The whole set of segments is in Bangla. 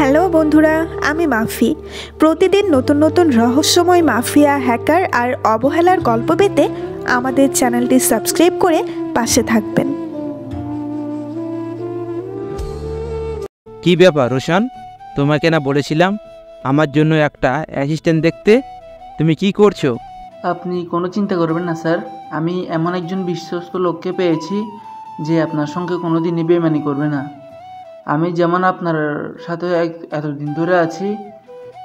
হ্যালো বন্ধুরা, আমি মাফি। প্রতিদিন নতুন নতুন রহস্যময় মাফিয়া, হ্যাকার আর অবহেলার গল্প পেতে আমাদের চ্যানেলটি সাবস্ক্রাইব করে পাশে থাকবেন। কি ব্যাপার রোশন, তোমাকে না বলেছিলাম আমার জন্য একটা অ্যাসিস্ট্যান্ট দেখতে? তুমি কি করছো? আপনি কোনো চিন্তা করবেন না স্যার, আমি এমন একজন বিশ্বস্ত লোককে পেয়েছি যে আপনার সঙ্গে কোনো দিনই বেইমানি করবে না। আমি যেমন আপনার সাথে এতদিন ধরে আছি,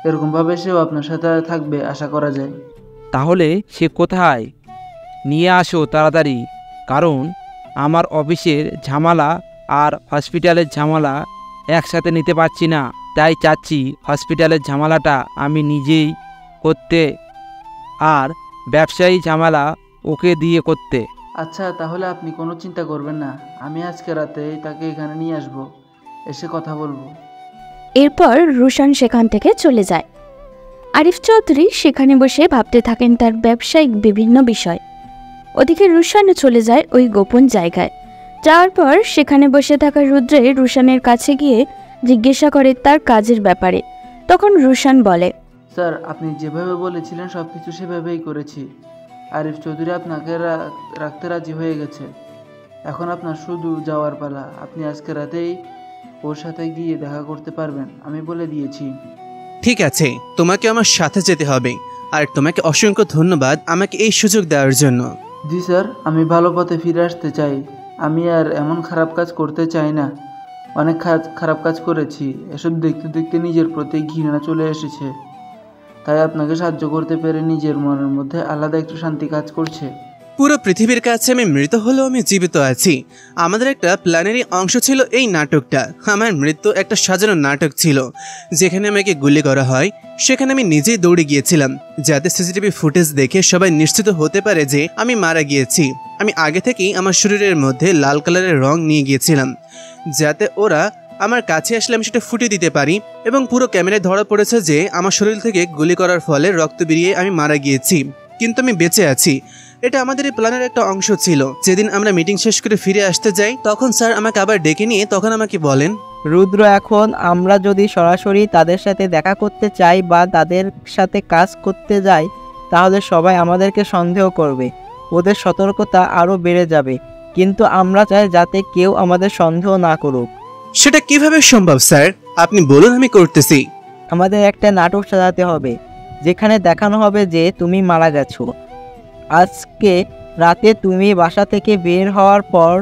এরকমভাবে সেও আপনার সাথে থাকবে আশা করা যায়। তাহলে সে কোথায়? নিয়ে আসো তাড়াতাড়ি, কারণ আমার অফিসের ঝামেলা আর হসপিটালের ঝামেলা একসাথে নিতে পারছি না। তাই চাচ্ছি হসপিটালের ঝামেলাটা আমি নিজেই করতে আর ব্যবসায়ী ঝামেলা ওকে দিয়ে করতে। আচ্ছা, তাহলে আপনি কোনো চিন্তা করবেন না, আমি আজকে রাতেই তাকে এখানে নিয়ে আসবো, এসে কথা বলবো। এরপর রোশন সেখান থেকে চলে যায়। আরিফ চৌধুরী সেখানে বসে ভাবতে থাকেন তার ব্যবসায়িক বিভিন্ন বিষয়। ওদিকে রুশানও চলে যায় ওই গোপন জায়গায়। যাওয়ার পর সেখানে বসে থাকা রুদ্রে রুশানের কাছে গিয়ে জিজ্ঞাসা করে তার কাজের ব্যাপারে। তখন রুশান বলে, স্যার, আপনি যেভাবে বলেছিলেন সব কিছু সেভাবেই করেছি। আরিফ চৌধুরী আপনাকে রাখতে রাজি হয়ে গেছে। এখন আপনার শুধু যাওয়ার পালা। আপনি আজকে রাতেই ওর সাথে গিয়ে দেখা করতে পারবেন, আমি বলে দিয়েছি। ঠিক আছে, তোমাকে আমার সাথে যেতে হবে। আর তোমাকে অসংখ্য ধন্যবাদ আমাকে এই সুযোগ দেওয়ার জন্য। জি স্যার, আমি ভালো পথে ফিরে আসতে চাই। আমি আর এমন খারাপ কাজ করতে চাই না। অনেক খারাপ কাজ করেছি, এসব দেখতে দেখতে নিজের প্রতি ঘৃণা চলে এসেছে। তাই আপনাকে সাহায্য করতে পেরে নিজের মনের মধ্যে আলাদা একটু শান্তি কাজ করছে। পুরো পৃথিবীর কাছে আমি মৃত হলেও আমি জীবিত আছি। আমাদের একটা প্ল্যানেরই অংশ ছিল এই নাটকটা। আমার মৃত্যু একটা সাজানো নাটক ছিল। যেখানে আমাকে গুলি করা হয় সেখানে আমি নিজেই দৌড়ে গিয়েছিলাম, যাতে সিসিটিভি ফুটেজ দেখে সবাই নিশ্চিত হতে পারে যে আমি মারা গিয়েছি। আমি আগে থেকেই আমার শরীরের মধ্যে লাল কালারের রং নিয়ে গিয়েছিলাম, যাতে ওরা আমার কাছে আসলে আমি সেটা ফুটিয়ে দিতে পারি। এবং পুরো ক্যামেরায় ধরা পড়েছে যে আমার শরীর থেকে গুলি করার ফলে রক্ত বেরিয়ে আমি মারা গিয়েছি, কিন্তু আমি বেঁচে আছি। এটা আমাদের এই প্ল্যানের একটা অংশ ছিল। যেদিন আমরা মিটিং শেষ করে ফিরে আসতে যাই, তখন স্যার আমাকে আবার ডেকে নিয়ে তখন আমাকে বলেন, রুদ্র, এখন আমরা যদি সরাসরি তাদের সাথে দেখা করতে চাই বা তাদের সাথে কাজ করতে যাই, তাহলে সবাই আমাদেরকে সন্দেহ করবে, ওদের সতর্কতা আরও বেড়ে যাবে। কিন্তু আমরা চাই যাতে কেউ আমাদের সন্দেহ না করুক। সেটা কিভাবে সম্ভব স্যার? আপনি বলুন, আমি করতেছি। আমাদের একটা নাটক সাজাতে হবে যেখানে দেখানো হবে যে তুমি মারা গেছো। আজকে রাতে তুমি বাসা থেকে বের হওয়ার পর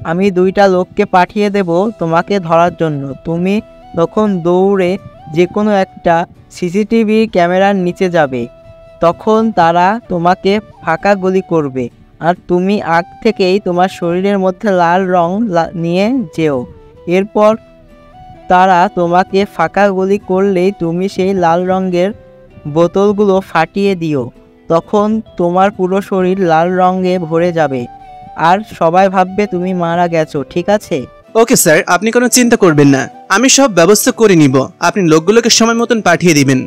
আমি 2টা লোককে পাঠিয়ে দেব তোমাকে ধরার জন্য। তুমি তখন দৌড়ে যে কোনো একটা সিসিটিভি ক্যামেরার নিচে যাবে। তখন তারা তোমাকে ফাঁকা গুলি করবে, আর তুমি আগ থেকেই তোমার শরীরের মধ্যে লাল রং নিয়ে যেও। এরপর তারা তোমাকে ফাঁকা গুলি করলেই তুমি সেই লাল রঙের বোতলগুলো ফাটিয়ে দিও। তখন তোমার পুরো শরীর লাল রঙে ভরে যাবে আর সবাই ভাববে তুমি মারা গেছো। ঠিক আছে? ওকে স্যার, আপনি কোনো চিন্তা করবেন না, আমি সব ব্যবস্থা করে নিব। আপনি লোকগুলোকে সময় মতন পাঠিয়ে দিবেন।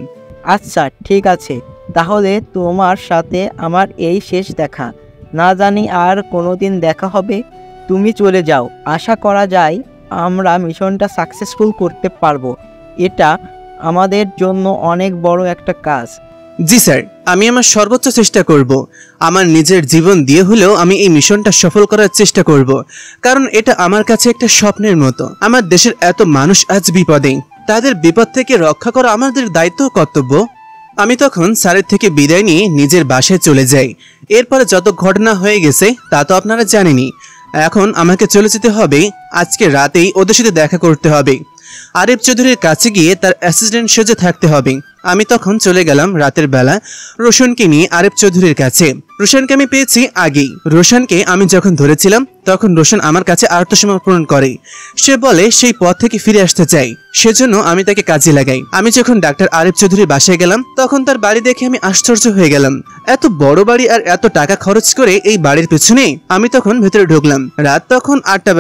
আচ্ছা, ঠিক আছে। তাহলে তোমার সাথে আমার এই শেষ দেখা। না জানি আর কোনোদিন দেখা হবে। তুমি চলে যাও। আশা করা যায় আমরা মিশনটা সাকসেসফুল করতে পারবো। এটা আমাদের জন্য অনেক বড় একটা কাজ। জি স্যার, আমি আমার সর্বোচ্চ চেষ্টা করব। আমার নিজের জীবন দিয়ে হলেও আমি এই মিশনটা সফল করার চেষ্টা করব, কারণ এটা আমার কাছে একটা স্বপ্নের মতো। আমার দেশের এত মানুষ আজ বিপদে, তাদের বিপদ থেকে রক্ষা করা আমাদের দায়িত্ব ও কর্তব্য। আমি তখন স্যারের থেকে বিদায় নিয়ে নিজের বাসায় চলে যাই। এরপরে যত ঘটনা হয়ে গেছে তা তো আপনারা জানেনই। এখন আমাকে চলে যেতে হবে, আজকে রাতেই ওদের সাথে দেখা করতে হবে। আরিফ চৌধুরীর কাছে গিয়ে তার অ্যাসিস্ট্যান্ট সেজে থাকতে হবে। আমি তখন চলে গেলাম রাতের বেলা রোশনকে নিয়ে আরিফ চৌধুরীর কাছে। রোশনকে আমি পেয়েছি আগেই। রোশনকে আমি যখন ধরেছিলাম তখন রোশন আমার কাছে আত্মসমর্পণ করে। সে বলে সেই পথ থেকে ফিরে আসতে চাই, সেজন্য আমি তাকে কাজে লাগাই। আমি যখন ডাক্তার আরিফ চৌধুরীর বাসায় গেলাম তখন তার বাড়ি দেখে আমি আশ্চর্য হয়ে গেলাম। এত বড় বাড়ি আর এত টাকা খরচ করে এই বাড়ির পেছনে। আমি তখন ভেতরে ঢুকলাম। রাত তখন 8টা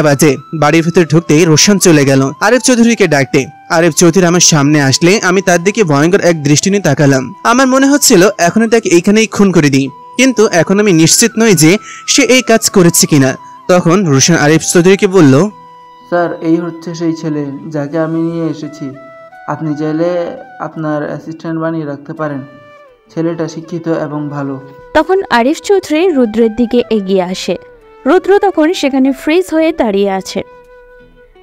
বাজে। বাড়ির ভেতরে ঢুকতেই রোশন চলে গেল আরিফ চৌধুরীকে ডাকতে। আরিফ চৌধুরী আমার সামনে আসলে আমি তার দিকে ভয়ঙ্কর এক দৃষ্টি নিয়ে তাকালাম। আমার মনে হচ্ছিল এখনই তাকে এইখানেই খুন করে দিই, কিন্তু এখন আমি নিশ্চিত নই যে সে এই কাজ করেছে কিনা। তখন রোশন আরিফ চৌধুরীকে বলল, স্যার, এই হচ্ছে সেই ছেলে যাকে আমি নিয়ে এসেছি। আপনি চাইলে আপনার অ্যাসিস্ট্যান্ট বানিয়ে রাখতে পারেন। ছেলেটা শিক্ষিত এবং ভালো। তখন আরিফ চৌধুরী রুদ্রের দিকে এগিয়ে আসে। রুদ্র তখন সেখানে ফ্রিজ হয়ে দাঁড়িয়ে আছে।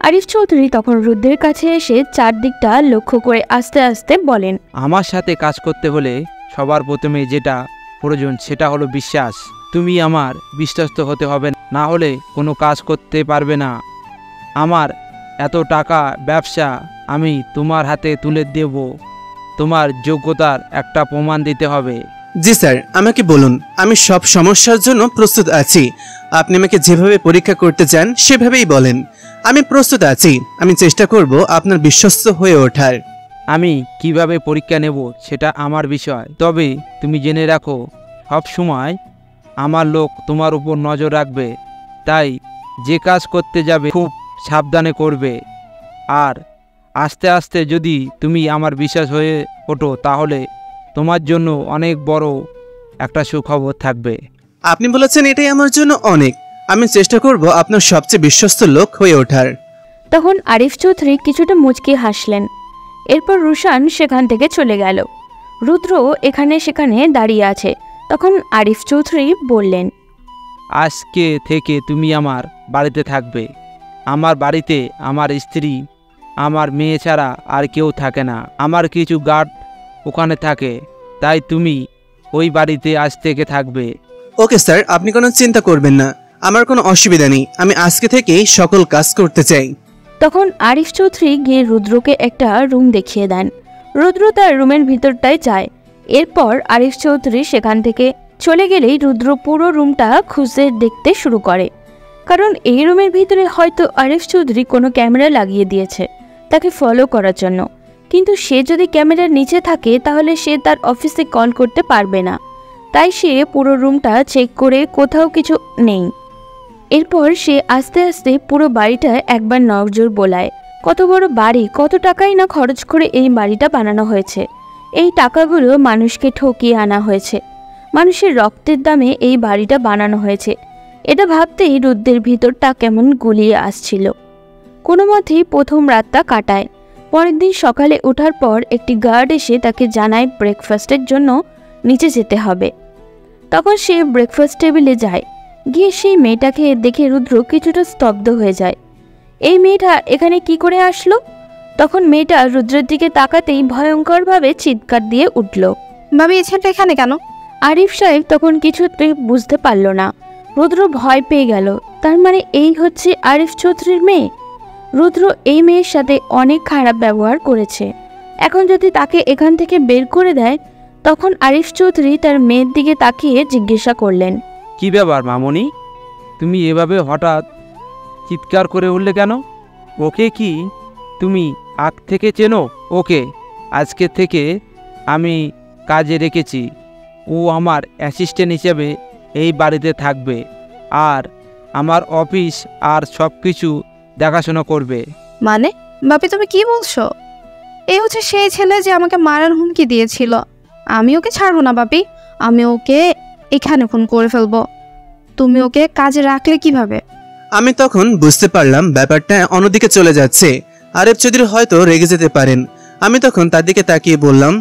আরিফ চৌধুরী তখন রুদ্রের কাছে এসে চারদিকটা লক্ষ্য করে আস্তে আস্তে বলেন, আমার সাথে কাজ করতে হলে সবার প্রথমে যেটা প্রয়োজন সেটা হলো বিশ্বাস। তুমি আমার বিশ্বস্ত হতে হবে, না হলে কোনো কাজ করতে পারবে না। আমার এত টাকা ব্যবসা আমি তোমার হাতে তুলে দেব, তোমার যোগ্যতার একটা প্রমাণ দিতে হবে। জি স্যার, আমাকে বলুন, আমি সব সমস্যার জন্য প্রস্তুত আছি। আপনি আমাকে যেভাবে পরীক্ষা করতে চান সেভাবেই বলেন, আমি প্রস্তুত আছি। আমি চেষ্টা করব আপনার বিশ্বস্ত হয়ে ওঠার। আমি কিভাবে পরীক্ষা নেব সেটা আমার বিষয়, তবে তুমি জেনে রাখো সব সময় আমার লোক তোমার উপর নজর রাখবে। তাই যে কাজ করতে যাবে খুব সাবধানে করবে। আর আস্তে আস্তে যদি তুমি আমার বিশ্বাস হয়ে ওঠো তাহলে তোমার জন্য অনেক বড় একটা সুখবর থাকবে। আপনি বলেছেন এটাই আমার জন্য অনেক। আমি চেষ্টা করব আপনার সবচেয়ে বিশ্বস্ত লোক হয়ে ওঠার। তখন আরিফ চৌধুরী কিছুটা মুচকি হাসলেন। এরপর রুশান সেখান থেকে চলে গেল। রুদ্র এখানে সেখানে দাঁড়িয়ে আছে। তখন আরিফ চৌধুরী বললেন, আজকে থেকে তুমি আমার বাড়িতে থাকবে। আমার বাড়িতে আমার স্ত্রী, আমার মেয়ে ছাড়া আর কেউ থাকে না। আমার কিছু গার্ড ওখানে থাকে, তাই তুমি ওই বাড়িতে আজ থেকে থাকবে। ওকে স্যার, আপনি কোনো চিন্তা করবেন না, আমার কোনো অসুবিধা নেই। আমি আজকে থেকেই সকল কাজ করতে চাই। তখন আরিফ চৌধুরী গিয়ে রুদ্রকে একটা রুম দেখিয়ে দেন। রুদ্র তার রুমের ভিতরটায় যায়। এরপর আরিফ চৌধুরী সেখান থেকে চলে গেলেই রুদ্র পুরো রুমটা খুঁজে দেখতে শুরু করে, কারণ এই রুমের ভিতরে হয়তো আরিফ চৌধুরী কোনো ক্যামেরা লাগিয়ে দিয়েছে তাকে ফলো করার জন্য। কিন্তু সে যদি ক্যামেরার নিচে থাকে তাহলে সে তার অফিসে কল করতে পারবে না। তাই সে পুরো রুমটা চেক করে কোথাও কিছু নেই। এরপর সে আস্তে আস্তে পুরো বাড়িটা একবার নজর বোলায়। কত বড় বাড়ি, কত টাকাই না খরচ করে এই বাড়িটা বানানো হয়েছে। এই টাকাগুলো মানুষকে ঠকিয়ে আনা হয়েছে। মানুষের রক্তের দামে এই বাড়িটা বানানো হয়েছে। এটা ভাবতেই রুদ্রের ভিতরটা কেমন গুলিয়ে আসছিল। কোনো মতেই প্রথম রাতটা কাটায়। পরের দিন সকালে ওঠার পর একটি গার্ড এসে তাকে জানায় ব্রেকফাস্টের জন্য নিচে যেতে হবে। তখন সে ব্রেকফাস্ট টেবিলে যায়। গিয়ে সেই মেয়েটাকে দেখে রুদ্র কিছুটা স্তব্ধ হয়ে যায়। এই মেয়েটা এখানে কি করে আসলো? তখন মেয়েটা রুদ্রের দিকে তাকাতেই ভয়ঙ্করভাবে চিৎকার দিয়ে উঠল, ভাবি, এই ছেলেটা এখানে কেন? আরিফ সাহেব তখন কিছুতেই বুঝতে পারল না। রুদ্র ভয় পেয়ে গেল। তার মানে এই হচ্ছে আরিফ চৌধুরীর মেয়ে। রুদ্র এই মেয়ের সাথে অনেক খারাপ ব্যবহার করেছে। এখন যদি তাকে এখান থেকে বের করে দেয়, তখন আরিফ চৌধুরী তার মেয়ের দিকে তাকিয়ে জিজ্ঞাসা করলেন, কি ব্যাপার মামনি, তুমি এভাবে হঠাৎ চিৎকার করে উঠলে কেন? ওকে কি তুমি আগ থেকে চেনো? ওকে আজকে থেকে আমি কাজে রেখেছি। ও আমার অ্যাসিস্ট্যান্ট হিসেবে এই বাড়িতে থাকবে আর আমার অফিস আর সব কিছু দেখাশোনা করবে। মানে বাপি, তুমি কি বলছো? এই হচ্ছে সেই ছেলে যে আমাকে মারার হুমকি দিয়েছিল। আমি ওকে ছাড়বো না বাপি, আমি ওকে এখানে ফোন করে ফেলবো। তুমি ওকে কাজে রাখলে কিভাবে? আমি তখন বুঝতে পারলাম ব্যাপারটা অন্যদিকে চলে যাচ্ছে। আরিফ চৌধুরী হয়তো রেগে যেতে পারেন। আমি তখন তার দিকে তাকিয়ে বললাম,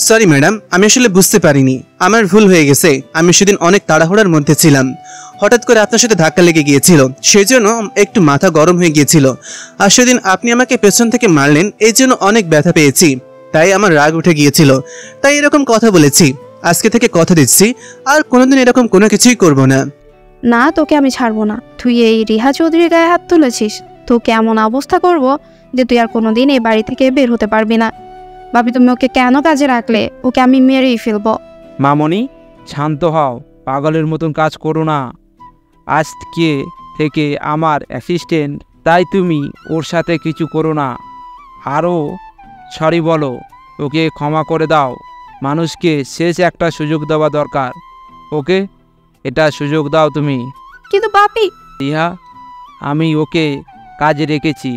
সরি ম্যাডাম, আমি আসলে বুঝতে পারিনি, আমার ভুল হয়ে গেছে। আমি সেদিন অনেক তাড়াহুড়ার মধ্যে ছিলাম, হঠাৎ করে আপনার সাথে ধাক্কা লেগে গিয়েছিল, সেই জন্য একটু মাথা গরম হয়ে গিয়েছিল। আর সেদিন আপনি আমাকে পেছন থেকে মারলেন, এই জন্য অনেক ব্যথা পেয়েছি, তাই আমার রাগ উঠে গিয়েছিল, তাই এরকম কথা বলেছি। আজকে থেকে কথা দিচ্ছি আর কোনোদিন এরকম কোনো কিছুই করব না। না, তোকে আমি ছাড়বো না। তুই এই রিহা চৌধুরীর গায়ে হাত তুলেছিস, তোকে এমন অবস্থা করব যে তুই আর কোনোদিন এই বাড়ি থেকে বের হতে পারবি না। ভাবি, তুমি ওকে কেন কাজে রাখলে? ওকে আমি মেরেই ফেলবো। মামনি, শান্ত হও, পাগলের মতন কাজ করো না। আজকে থেকে আমার অ্যাসিস্ট্যান্ট, তাই তুমি ওর সাথে কিছু করো না। আরও সরি বলো, ওকে ক্ষমা করে দাও। মানুষকে শেষ একটা সুযোগ দেওয়া দরকার। ওকে এটা সুযোগ দাও তুমি। কিন্তু বাপি, রিহা, আমি ওকে কাজে রেখেছি,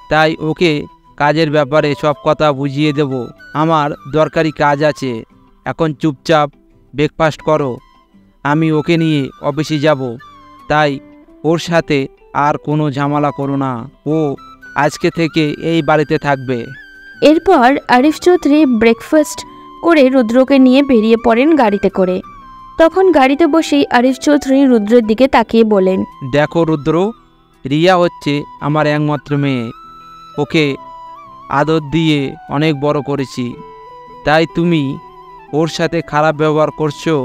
তাই ওকে কাজের ব্যাপারে সব কথা বুঝিয়ে দেব। আমার দরকারি কাজ আছে, এখন চুপচাপ ব্রেকফাস্ট করো। আমি ওকে নিয়ে অফিসে যাব, তাই ওর সাথে আর কোনো ঝামেলা করো না। ও আজকে থেকে এই বাড়িতে থাকবে। এরপর আরিফ চৌধুরী ব্রেকফাস্ট করে রুদ্রকে নিয়ে বেরিয়ে পড়েন গাড়িতে করে। তখন গাড়িতে বসেই আরিফ চৌধুরী রুদ্রের দিকে তাকিয়ে বলেন, দেখো রুদ্র, রিয়া হচ্ছে আমার একমাত্র মেয়ে। ওকে আদর দিয়ে অনেক বড় করেছি, তাই তুমি ওর সাথে খারাপ ব্যবহার করছো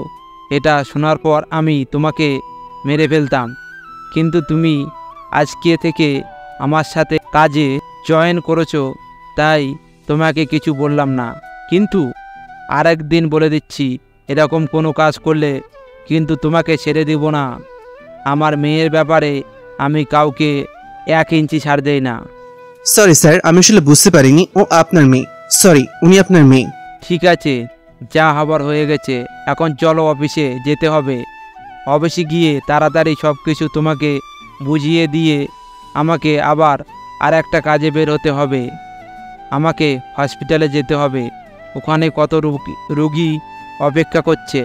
এটা শোনার পর আমি তোমাকে মেরে ফেলতাম, কিন্তু তুমি আজকে থেকে আমার সাথে কাজে জয়েন করেছো তাই তোমাকে কিছু বললাম না। কিন্তু আরেকদিন বলে দিচ্ছি, এরকম কোনো কাজ করলে কিন্তু তোমাকে ছেড়ে দেব না। আমার মেয়ের ব্যাপারে আমি কাউকে 1 ইঞ্চি ছাড় দেই না। সরি স্যার, আমি আসলে বুঝতে পারিনি ও আপনার মেয়ে। সরি, উনি আপনার মেয়ে। ঠিক আছে, যা হবার হয়ে গেছে, এখন চলো অফিসে যেতে হবে। অফিসে গিয়ে তাড়াতাড়ি সব কিছু তোমাকে বুঝিয়ে দিয়ে আমাকে আবার আর একটা কাজে বের হতে হবে। আমাকে হসপিটালে যেতে হবে, ওখানে কত রোগী অপেক্ষা করছে।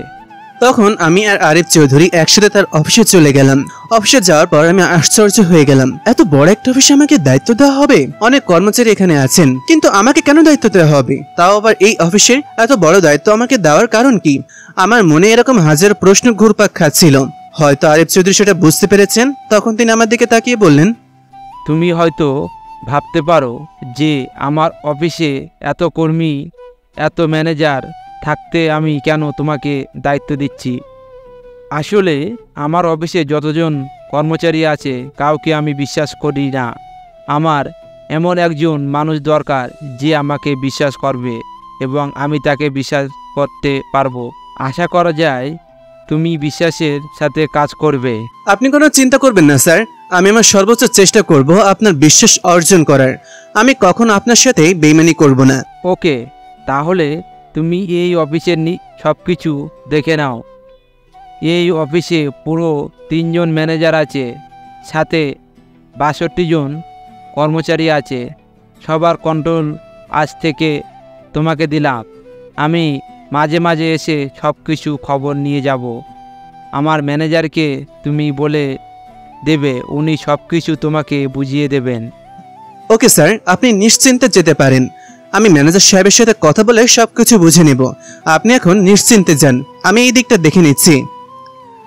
তখন আমি আর আরিফ চৌধুরী একসাথে তার অফিসে চলে গেলাম। অফিসে যাওয়ার পর আমি আশ্চর্য হয়ে গেলাম, এত বড় একটা অফিসে আমাকে দায়িত্ব দেওয়া হবে। অনেক কর্মচারী এখানে আছেন, কিন্তু আমাকে কেন দায়িত্ব দেওয়া হবে? তাও আবার এই অফিসের এত বড় দায়িত্ব আমাকে দেওয়ার কারণ কি? আমার মনে এরকম হাজার প্রশ্ন ঘুরপাক খাচ্ছিল। হয়তো আরিফ চৌধুরী সেটা বুঝতে পেরেছেন। তখন তিনি আমার দিকে তাকিয়ে বললেন, তুমি হয়তো ভাবতে পারো যে আমার অফিসে এত কর্মী, এত ম্যানেজার থাকতে আমি কেন তোমাকে দায়িত্ব দিচ্ছি। আসলে আমার অফিসে যতজন কর্মচারী আছে কাউকে আমি বিশ্বাস করি না। আমার এমন একজন মানুষ দরকার যে আমাকে বিশ্বাস করবে এবং আমি তাকে বিশ্বাস করতে পারবো। আশা করা যায় তুমি বিশ্বাসের সাথে কাজ করবে। আপনি কোনো চিন্তা করবেন না স্যার, আমি আমার সর্বোচ্চ চেষ্টা করব আপনার বিশ্বাস অর্জন করার। আমি কখনো আপনার সাথে বেইমানি করব না। ওকে, তাহলে তুমি এই অফিসের সব কিছু দেখে নাও। এই অফিসে পুরো 3 জন ম্যানেজার আছে, সাথে 62 জন কর্মচারী আছে। সবার কন্ট্রোল আজ থেকে তোমাকে দিলাম। আমি মাঝে মাঝে এসে সব কিছু খবর নিয়ে যাব। আমার ম্যানেজারকে তুমি বলে দেবে, উনি সব কিছু তোমাকে বুঝিয়ে দেবেন। ওকে স্যার, আপনি নিশ্চিন্তে যেতে পারেন। আমি ম্যানেজার সাহেবের সাথে কথা বলে সবকিছু বুঝে নেব। আপনি এখন নিশ্চিন্তে যান, আমি এই দিকটা দেখে নিচ্ছি।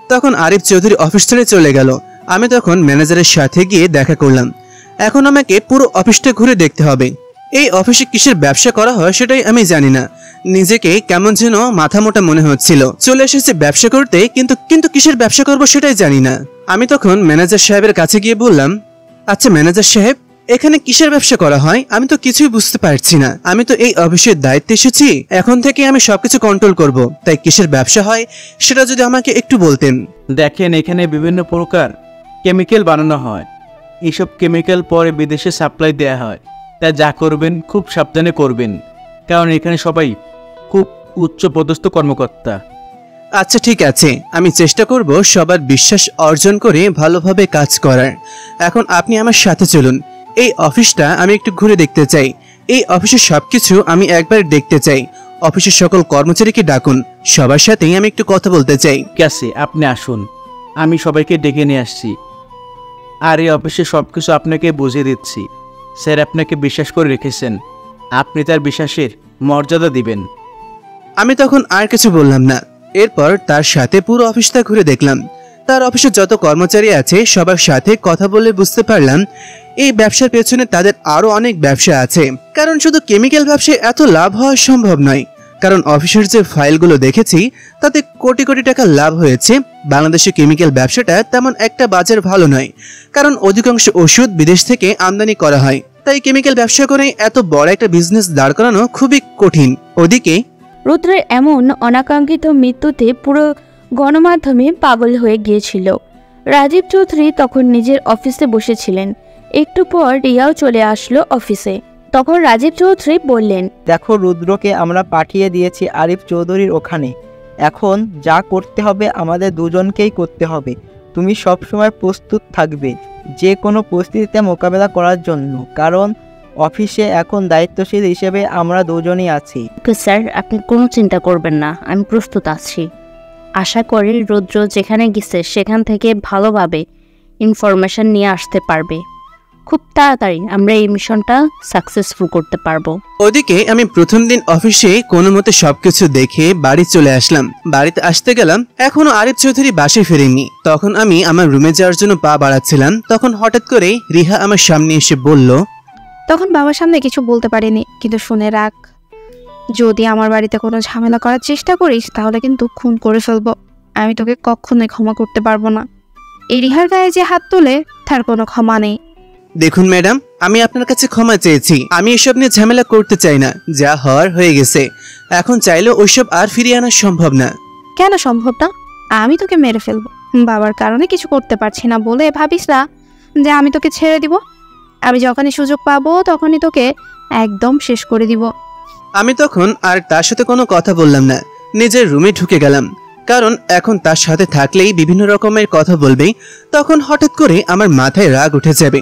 তখন আরিফ চৌধুরী অফিস ছেড়ে চলে গেল। আমি তখন ম্যানেজারের সাথে গিয়ে দেখা করলাম। এখন আমাকে পুরো অফিসটা ঘুরে দেখতে হবে। এই অফিসে কিসের ব্যবসা করা হয় সেটাই আমি জানি না। নিজেকে কেমন যেন মাথা মোটা মনে হচ্ছিল। চলে এসেছে ব্যবসা করতে, কিন্তু কিসের ব্যবসা করব সেটাই জানি না। আমি তখন ম্যানেজার সাহেবের কাছে গিয়ে বললাম, আচ্ছা ম্যানেজার সাহেব, এখানে কিসের ব্যবসা করা হয়? আমি তো কিছুই বুঝতে পারছি না। আমি তো এই অফিসের দায়িত্বে এসেছি, এখন থেকে আমি সবকিছু কন্ট্রোল করব। তাই কিসের ব্যবসা হয় সেটা যদি আমাকে একটু বলতেন। দেখেন, এখানে বিভিন্ন প্রকার কেমিক্যাল বানানো হয়। এইসব কেমিক্যাল পরে বিদেশে সাপ্লাই দেওয়া হয়। তাই যা করবেন খুব সাবধানে করবেন, কারণ এখানে সবাই খুব উচ্চ পদস্থ কর্মকর্তা। আচ্ছা ঠিক আছে, আমি চেষ্টা করব সবার বিশ্বাস অর্জন করে ভালোভাবে কাজ করার। এখন আপনি আমার সাথে চলুন। এই অফিসটা আমি একটু ঘুরে দেখতে চাই। এই অফিসের সবকিছু আমি একবার দেখতে চাই। অফিসের সকল কর্মচারীকে ডাকুন, সবার সাথেই আমি একটু কথা বলতে চাই। ঠিক আছে, আপনি আসুন, আমি সবাইকে ডেকে নিয়ে আসছি। আর এই অফিসে সব কিছু আপনাকে বুঝিয়ে দিচ্ছি। স্যার আপনাকে বিশ্বাস করে রেখেছেন, আপনি তার বিশ্বাসের মর্যাদা দিবেন। আমি তখন আর কিছু বললাম না। এরপর তার সাথে পুরো অফিসটা ঘুরে দেখলাম। তার অফিসে যত কর্মচারী আছে সবার সাথে কথা বলে বুঝতে পারলাম এই ব্যবসার পেছনে তাদের আরো অনেক ব্যবসা আছে। কারণ শুধু কেমিক্যাল ব্যবসায় এত লাভ হওয়া সম্ভব নয়। কারণ অফিসের যে ফাইলগুলো দেখেছি তাতে কোটি কোটি টাকা লাভ হয়েছে। বাংলাদেশে কেমিক্যাল ব্যবসাটা তেমন একটা বাজার ভালো নয়, কারণ অধিকাংশ ওষুধ বিদেশ থেকে আমদানি করা হয়। তাই কেমিক্যাল ব্যবসা করে এত বড় একটা বিজনেস দাঁড় করানো খুবই কঠিন। ওদিকে রুদ্রের এমন অনাকাঙ্ক্ষিত মৃত্যুতে পুরো গণমাধ্যমে পাগল হয়ে গিয়েছিল। রাজীব চৌধুরী তখন নিজের অফিসে বসেছিলেন। একটু পর রিয়াও চলে আসলো অফিসে। তখন রাজীব চৌধুরী বললেন, দেখো, রুদ্রকে আমরা পাঠিয়ে দিয়েছি আরিফ চৌধুরীর ওখানে। এখন যা করতে হবে আমাদের দুজনকেই করতে হবে। তুমি সবসময় প্রস্তুত থাকবে যে কোনো পরিস্থিতিতে মোকাবেলা করার জন্য, কারণ অফিসে এখন দায়িত্বশীল হিসেবে আমরা দুজনই আছি। ওকে স্যার, আপনি কোনো চিন্তা করবেন না, আমি প্রস্তুত আছি। আশা করি রুদ্র যেখানে গেছে সেখান থেকে ভালোভাবে ইনফরমেশন নিয়ে আসতে পারবে। খুব তাড়াতাড়ি আমরা এই মিশনটা সাকসেসফুল করতে পারবো। ওদিকে আমি প্রথম দিন অফিসে কোনো মতে সবকিছু দেখে বাড়ি চলে আসলাম। বাড়িতে আসতে গেলাম, এখনো আরিফ চৌধুরী বাসে ফেরেনি। তখন আমি আমার রুমে যাওয়ার জন্য পা বাড়াচ্ছিলাম, তখন হঠাৎ করে রিহা আমার সামনে এসে বলল, তখন বাবার সামনে কিছু বলতে পারিনি, কিন্তু শুনে রাখ, যদি আমার বাড়িতে কোনো ঝামেলা করার চেষ্টা করিস তাহলে কিন্তু খুন করে ফেলবো। আমি তোকে কখনোই ক্ষমা করতে পারবো না। এই রিহার গায়ে যে হাত তোলে তার কোনো ক্ষমা নেই। দেখুন ম্যাডাম, আমি আপনার কাছে ক্ষমা চেয়েছি। আমি এসব নিয়ে ঝামেলা করতে চাই না। যা হওয়ার হয়ে গেছে, এখন চাইলেও ওইসব আর ফিরিয়ে আনা সম্ভব না। কেন সম্ভব না? আমি তোকে মেরে ফেলবো। বাবার কারণে কিছু করতে পারছি না বলে ভাবিস না যে আমি তোকে ছেড়ে দিব? আমি যখনই সুযোগ পাবো তখনই তোকে একদম শেষ করে দিব। আমি তখন আর তার সাথে কোনো কথা বললাম না, নিজের রুমে ঢুকে গেলাম। কারণ এখন তার সাথে থাকলেই বিভিন্ন রকমের কথা বলবে, তখন হঠাৎ করে আমার মাথায় রাগ উঠে যাবে।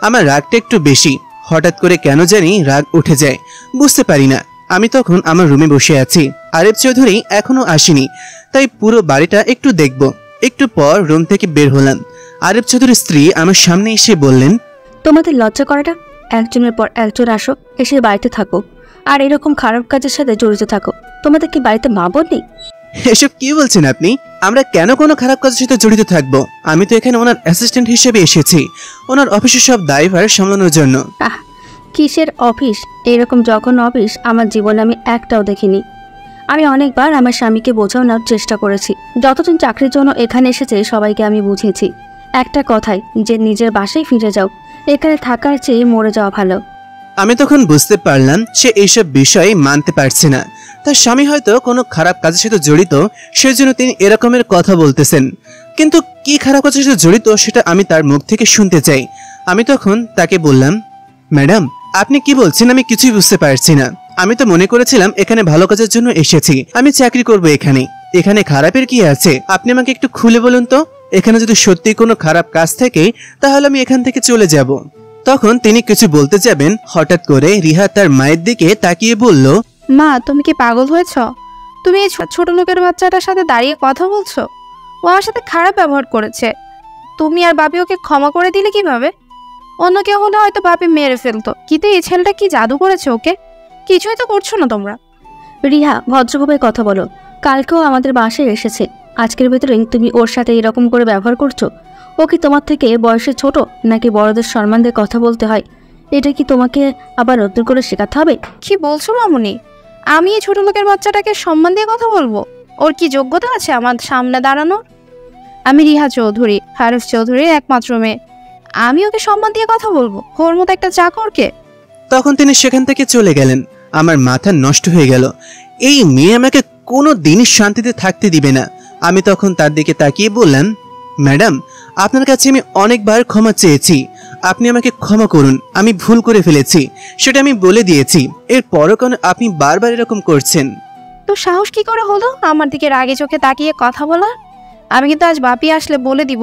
আমার রাগটা একটু বেশি, হঠাৎ করে কেন জানি রাগ উঠে যায়, বুঝতে পারি না। আমি তখন আমার রুমে বসে আছি, আরিফ চৌধুরী এখনো আসেনি, তাই পুরো বাড়িটা একটু দেখব। একটু পর রুম থেকে বের হলাম। আরিফ চৌধুরীর স্ত্রী আমার সামনে এসে বললেন, তোমাদের লজ্জা করাটা, একজনের পর একজন আসো, এসে বাড়িতে থাকো আর এরকম খারাপ কাজের সাথে জড়িত থাকো। তোমাদের কি বাড়িতে মা বোন নেই? এসব কি বলছেন আপনি? আমরা কেন কোনো খারাপ কাজের সাথে জড়িত থাকবো? আমি তো এখানে ওনার অ্যাসিস্ট্যান্ট হিসেবে এসেছি, ওনার অফিসের সব দায়ভার সামলানোর জন্য। কিসের অফিস? এরকম জঘন্য অফিস আমার জীবনে আমি একটাও দেখিনি। আমি অনেকবার আমার স্বামীকে বোঝানোর চেষ্টা করেছি। যতদিন চাকরির জন্য এখানে এসেছে সবাইকে আমি বুঝিয়েছি একটা কথাই, যে নিজের বাসায় ফিরে যাও, এখানে থাকার চেয়ে মরে যাওয়া ভালো। আমি তখন বুঝতে পারলাম সে এইসব বিষয় মানতে পারছে না। তার স্বামী হয়তো কোনো খারাপ কাজের সাথে জড়িত, সেজন্য তিনি এরকমের কথা বলতেছেন। কিন্তু কি খারাপ কাজের সাথে জড়িত সেটা আমি তার মুখ থেকে শুনতে চাই। আমি তখন তাকে বললাম, ম্যাডাম আপনি কি বলছেন আমি কিছুই বুঝতে পারছি না। আমি তো মনে করেছিলাম এখানে ভালো কাজের জন্য এসেছি, আমি চাকরি করব এখানে। এখানে খারাপের কি আছে আপনি আমাকে একটু খুলে বলুন তো। এখানে যদি সত্যি কোনো খারাপ কাজ থাকে তাহলে আমি এখান থেকে চলে যাব। তখন তিনি কিছু বলতে যাবেন, হঠাৎ করে রিহা তার মায়ের দিকে তাকিয়ে বলল, মা তুমি কি পাগল হয়েছ? তুমি এই ছোট লোকের বাচ্চাটার সাথে দাঁড়িয়ে কথা বলছো? ও আমার সাথে খারাপ ব্যবহার করেছে, তুমি আর বাপি ওকে ক্ষমা করে দিলে কিভাবে? অন্য কেউ হলে হয়তো বাপি মেরে ফেলতো, কিন্তু এই ছেলেটা কি জাদু করেছে ওকে? কিছুই তো করছো না তোমরা। রিহা ভদ্রভাবে কথা বলো, কালকেও আমাদের বাসায় এসেছে, আজকের ভেতরে তুমি ওর সাথে এরকম করে ব্যবহার করছো। ও কি তোমার থেকে বয়সে ছোট নাকি বড়দের সম্মান দিয়ে কথা বলতে হয়? এটা কি তোমাকে আবার নতুন করে শেখাতে হবে? কি বলছো মামুনি? আমি এই ছোট লোকের বাচ্চাটাকে সম্মান দিয়ে কথা বলবো? ওর কি যোগ্যতা আছে আমার সামনে দাঁড়ানোর? আমি রিহা চৌধুরী, আরিফ চৌধুরীর একমাত্র মেয়ে, আমি ওকে সম্মান দিয়ে কথা বলবো ওর মতো একটা চাকরকে? তখন তিনি সেখান থেকে চলে গেলেন। আমার মাথা নষ্ট হয়ে গেল, এই মেয়ে আমাকে কোনো দিনই শান্তিতে থাকতে দিবে না। আমি তখন তার দিকে তাকিয়ে বললাম, ম্যাডাম আপনার কাছে আমি অনেকবার ক্ষমা চেয়েছি, আপনি আমাকে ক্ষমা করুন, আমি ভুল করে ফেলেছি, সেটা আমি বলে দিয়েছি। এরপরও কেন আপনি বারবার এরকম করছেন? তো সাহস কি করে হলো আমার দিকে রাগে চোখে তাকিয়ে কথা বলার? আমি কিন্তু আজ বাপি আসলে বলে দিব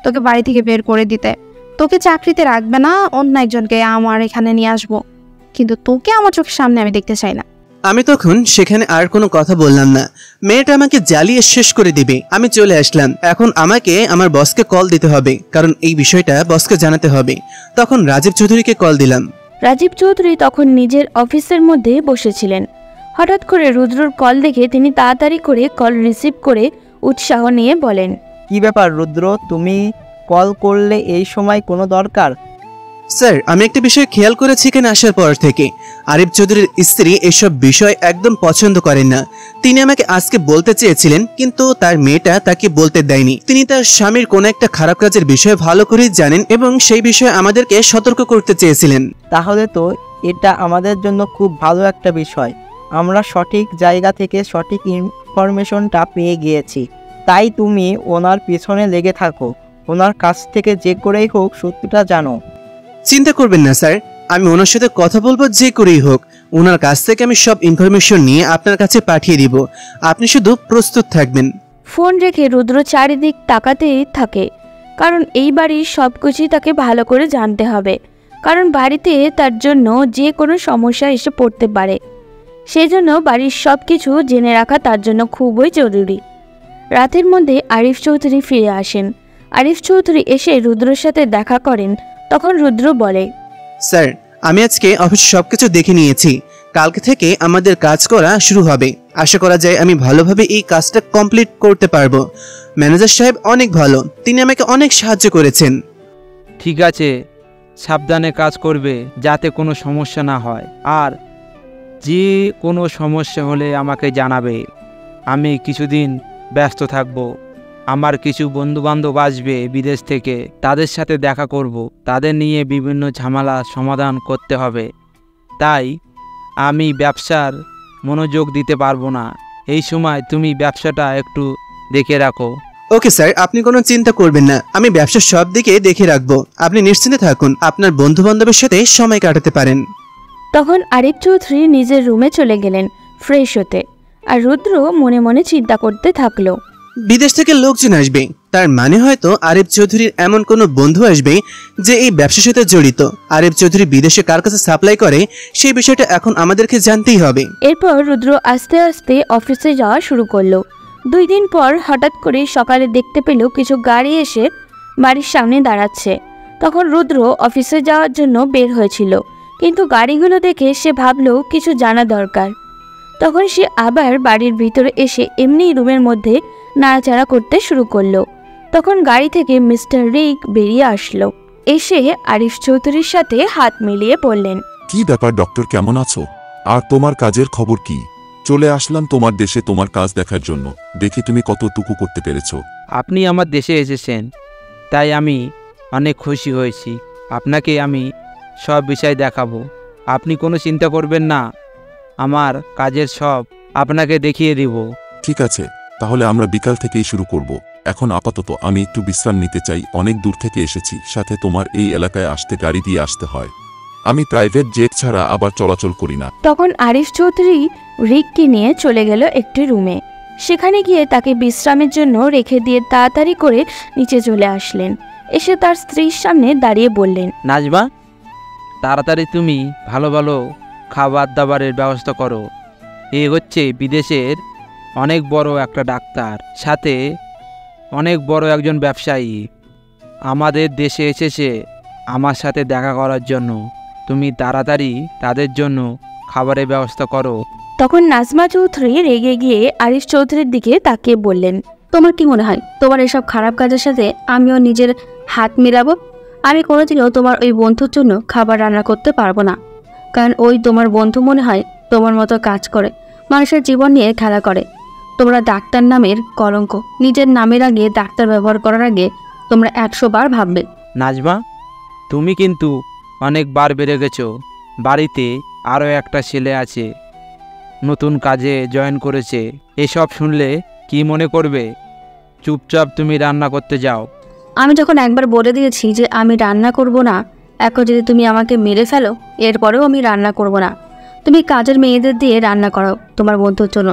তোকে বাড়ি থেকে বের করে দিতে। তোকে চাকরিতে রাখবে না, অন্য একজনকে আমার এখানে নিয়ে আসবো, কিন্তু তোকে আমার চোখের সামনে আমি দেখতে চাই না। আমি তখন সেখানে আর কোনো কথা বললাম না। মেয়েটা আমাকে জ্বালিয়ে শেষ করে দিবে। আমি চলে আসলাম। এখন আমাকে আমার বসকে কল দিতে হবে, কারণ এই বিষয়টা বসকে জানাতে হবে। তখন রাজীব চৌধুরীকে কল দিলাম। রাজীব চৌধুরী তখন নিজের অফিসের মধ্যে বসেছিলেন। হঠাৎ করে রুদ্রর কল দেখে তিনি তাড়াতাড়ি করে কল রিসিভ করে উৎসাহ নিয়ে বলেন, কি ব্যাপার রুদ্র, তুমি কল করলে এই সময় কোনো দরকার? স্যার আমি একটা বিষয় খেয়াল করেছি এখানে আসার পর থেকে, আরিফ চৌধুরীর স্ত্রী এসব বিষয় একদম পছন্দ করেন না। তিনি আমাকে আজকে বলতে চেয়েছিলেন, কিন্তু তার মেয়েটা তাকে বলতে দেয়নি। তিনি তার স্বামীর কোনো একটা খারাপ কাজের বিষয়ে ভালো করেই জানেন এবং সেই বিষয়ে আমাদেরকে সতর্ক করতে চেয়েছিলেন। তাহলে তো এটা আমাদের জন্য খুব ভালো একটা বিষয়। আমরা সঠিক জায়গা থেকে সঠিক ইনফরমেশনটা পেয়ে গিয়েছি। তাই তুমি ওনার পিছনে লেগে থাকো, ওনার কাছ থেকে যে করেই হোক সত্যিটা জানো। চিন্তা করবেন না স্যার, আমি ওনার সাথে কথা বলবো, যে করেই হোক। ওনার কাছ থেকে আমি সব ইনফরমেশন নিয়ে আপনার কাছে পাঠিয়ে দিব, আপনি শুধু প্রস্তুত থাকবেন। ফোন রেখে রুদ্র চারিদিক তাকাতেই থাকে, কারণ এই বাড়ির সব কিছুই তাকে ভালো করে জানতে হবে, কারণ বাড়িতে তার জন্য যে কোনো সমস্যা এসে পড়তে পারে। সেই জন্য বাড়ির সব কিছু জেনে রাখা তার জন্য খুবই জরুরি। রাতের মধ্যে আরিফ চৌধুরী ফিরে আসেন আরিফ চৌধুরী এসে রুদ্রর সাথে দেখা করেন। তখন রুদ্র বলে, স্যার, আমি আজকে অফিসে সবকিছু দেখে নিয়েছি। কালকে থেকে আমাদের কাজ করা শুরু হবে। আশা করা যায় আমি ভালোভাবে এই কাজটা কমপ্লিট করতে পারবো। ম্যানেজার সাহেব অনেক ভালো, তিনি আমাকে অনেক সাহায্য করেছেন। ঠিক আছে, সাবধানে কাজ করবে যাতে কোনো সমস্যা না হয়, আর যে কোনো সমস্যা হলে আমাকে জানাবে। আমি কিছুদিন ব্যস্ত থাকব। আমার কিছু বন্ধুবান্ধব আসবে বিদেশ থেকে, তাদের সাথে দেখা করব। তাদের নিয়ে বিভিন্ন ঝামেলা সমাধান করতে হবে, তাই আমি ব্যবসার মনোযোগ দিতে পারবো না। এই সময় তুমি ব্যবসাটা একটু দেখে রাখো। ওকে স্যার, আপনি কোনো চিন্তা করবেন না, আমি ব্যবসার সব দিকে দেখে রাখবো। আপনি নিশ্চিন্তে থাকুন, আপনার বন্ধু বান্ধবের সাথে সময় কাটাতে পারেন। তখন আরিফ চৌধুরী নিজের রুমে চলে গেলেন ফ্রেশ হতে, আর রুদ্র মনে মনে চিন্তা করতে থাকলো। বিদেশ থেকে লোকজন আসবে, তার মানে হয়তো আরিফ চৌধুরীর এমন কোনো বন্ধু আসবে যে এই ব্যবসার সাথে জড়িত। আরিফ চৌধুরী বিদেশে কার কাছে সাপ্লাই করে সেই বিষয়টা এখন আমাদেরকে জানতেই হবে। এরপর রুদ্র আস্তে আস্তে অফিসে যাওয়া শুরু করলো। 2 দিন পর হঠাৎ করে সকালে দেখতে পেল কিছু গাড়ি এসে বাড়ির সামনে দাঁড়াচ্ছে। তখন রুদ্র অফিসে যাওয়ার জন্য বের হয়েছিল, কিন্তু গাড়িগুলো দেখে সে ভাবলো কিছু জানা দরকার। তখন সে আবার বাড়ির ভিতরে এসে এমনি রুমের মধ্যে নাড়াচাড়া করতে শুরু করলো। তখন গাড়ি থেকে মিস্টার রিক বেরিয়ে আসলো। এসে আরিফ চৌধুরীর সাথে হাত মিলিয়ে বললেন, কি ব্যাপার ডক্টর, কেমন আছো? আর তোমার কাজের খবর কি? চলে আসলাম তোমার দেশে তোমার কাজ দেখার জন্য। দেখি তুমি কতটুকু করতে পেরেছো। আপনি আমার দেশে এসেছেন, তাই আমি অনেক খুশি হয়েছি। আপনাকে আমি সব বিষয় দেখাবো, আপনি কোনো চিন্তা করবেন না। আমার কাজের সব আপনাকে দেখিয়ে দিব। ঠিক আছে, তাহলে আমরা বিকাল থেকেই শুরু করব। এখন আপাতত আমি একটু বিশ্রাম নিতে চাই। অনেক দূর থেকে এসেছি, সাথে তোমার এই এলাকায় আসতে গাড়ি দিয়ে আসতে হয়। আমি প্রাইভেট জেট ছাড়া আবার চলাচল করি না। তখন আরিফ চৌধুরী রিককে নিয়ে চলে গেল একটি রুমে। সেখানে গিয়ে তাকে বিশ্রামের জন্য রেখে দিয়ে তাড়াতাড়ি করে নিচে চলে আসলেন। এসে তার স্ত্রীর সামনে দাঁড়িয়ে বললেন, নাজমা, তাড়াতাড়ি তুমি ভালো ভালো খাবার দাবারের ব্যবস্থা করো। এ হচ্ছে বিদেশের অনেক বড় একটা ডাক্তার, সাথে অনেক বড় একজন ব্যবসায়ী আমাদের দেশে এসেছে আমার সাথে দেখা করার জন্য। তুমি তাড়াতাড়ি তাদের জন্য খাবারের ব্যবস্থা করো। তখন নাজমা চৌধুরী রেগে গিয়ে আরিফ চৌধুরীর দিকে তাকিয়ে বললেন, তোমার কি মনে হয় তোমার এসব খারাপ কাজের সাথে আমিও নিজের হাত মিলাবো? আমি কোনোদিনও তোমার ওই বন্ধুর জন্য খাবার রান্না করতে পারবো না, কারণ ওই তোমার বন্ধু মনে হয় তোমার মতো কাজ করে, মানুষের জীবন নিয়ে খেলা করে। তোমরা ডাক্তার নামের কলঙ্ক। নিজের নামের আগে ডাক্তার ব্যবহার করার আগে তোমরা 100 বার ভাববে। নাজমা, তুমি কিন্তু অনেকবার বেড়ে গেছো। বাড়িতে আরও একটা ছেলে আছে, নতুন কাজে জয়েন করেছে। এসব শুনলে কি মনে করবে? চুপচাপ তুমি রান্না করতে যাও। আমি যখন একবার বলে দিয়েছি যে আমি রান্না করব না, এখন যদি তুমি আমাকে মেরে ফেলো, এরপরেও আমি রান্না করব না। তুমি কাজের মেয়েদের দিয়ে রান্না করো তোমার বন্ধুর জন্য,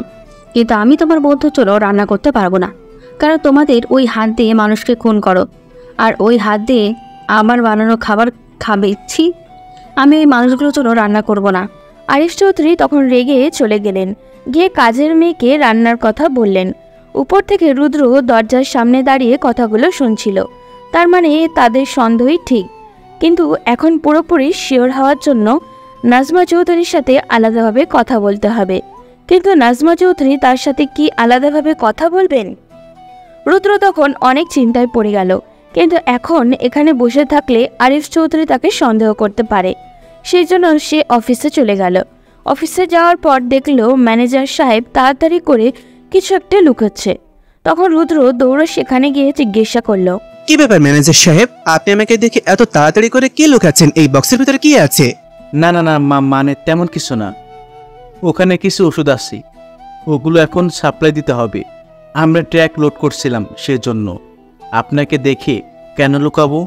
কিন্তু আমি তোমার বন্ধুর জন্য রান্না করতে পারবো না, কারণ তোমাদের ওই হাত দিয়ে মানুষকে খুন করো, আর ওই হাত দিয়ে আমার বানানো খাবার খাবে। ইচ্ছি আমি ওই মানুষগুলোর জন্য রান্না করব না। আরিফ চৌধুরী তখন রেগে চলে গেলেন, গিয়ে কাজের মেয়েকে রান্নার কথা বললেন। উপর থেকে রুদ্র দরজার সামনে দাঁড়িয়ে কথাগুলো শুনছিল। তার মানে তাদের সন্দেহই ঠিক, কিন্তু এখন পুরোপুরি শিওর হওয়ার জন্য নাজমা চৌধুরীর সাথে আলাদাভাবে কথা বলতে হবে। কিন্তু নাজমা চৌধুরী তার সাথে কি আলাদাভাবে কথা বলবেন? রুদ্র তখন অনেক চিন্তায় পড়ে গেল, কিন্তু এখন এখানে বসে থাকলে আরিফ চৌধুরী তাকে সন্দেহ করতে পারে। সেই জন্য সে অফিসে চলে গেল। অফিসে যাওয়ার পর দেখলো ম্যানেজার সাহেব তাড়াতাড়ি করে কিছু একটা লুকোচ্ছে। তখন রুদ্র দৌড়ে সেখানে গিয়ে জিজ্ঞাসা করলো, কি ব্যাপার ম্যানেজার সাহেব, আপনি আমাকে দেখে এত তাড়াতাড়ি করে কি লুকাচ্ছেন? এই বক্সের ভিতরে কি আছে? না না না মানে তেমন কিছু না, ওখানে কিছু ওষুধ আছে, ওগুলো এখন সাপ্লাই দিতে হবে। আমরা ট্র্যাক লোড করছিলাম, সেজন্য। আপনাকে দেখে কেন লুকাবো?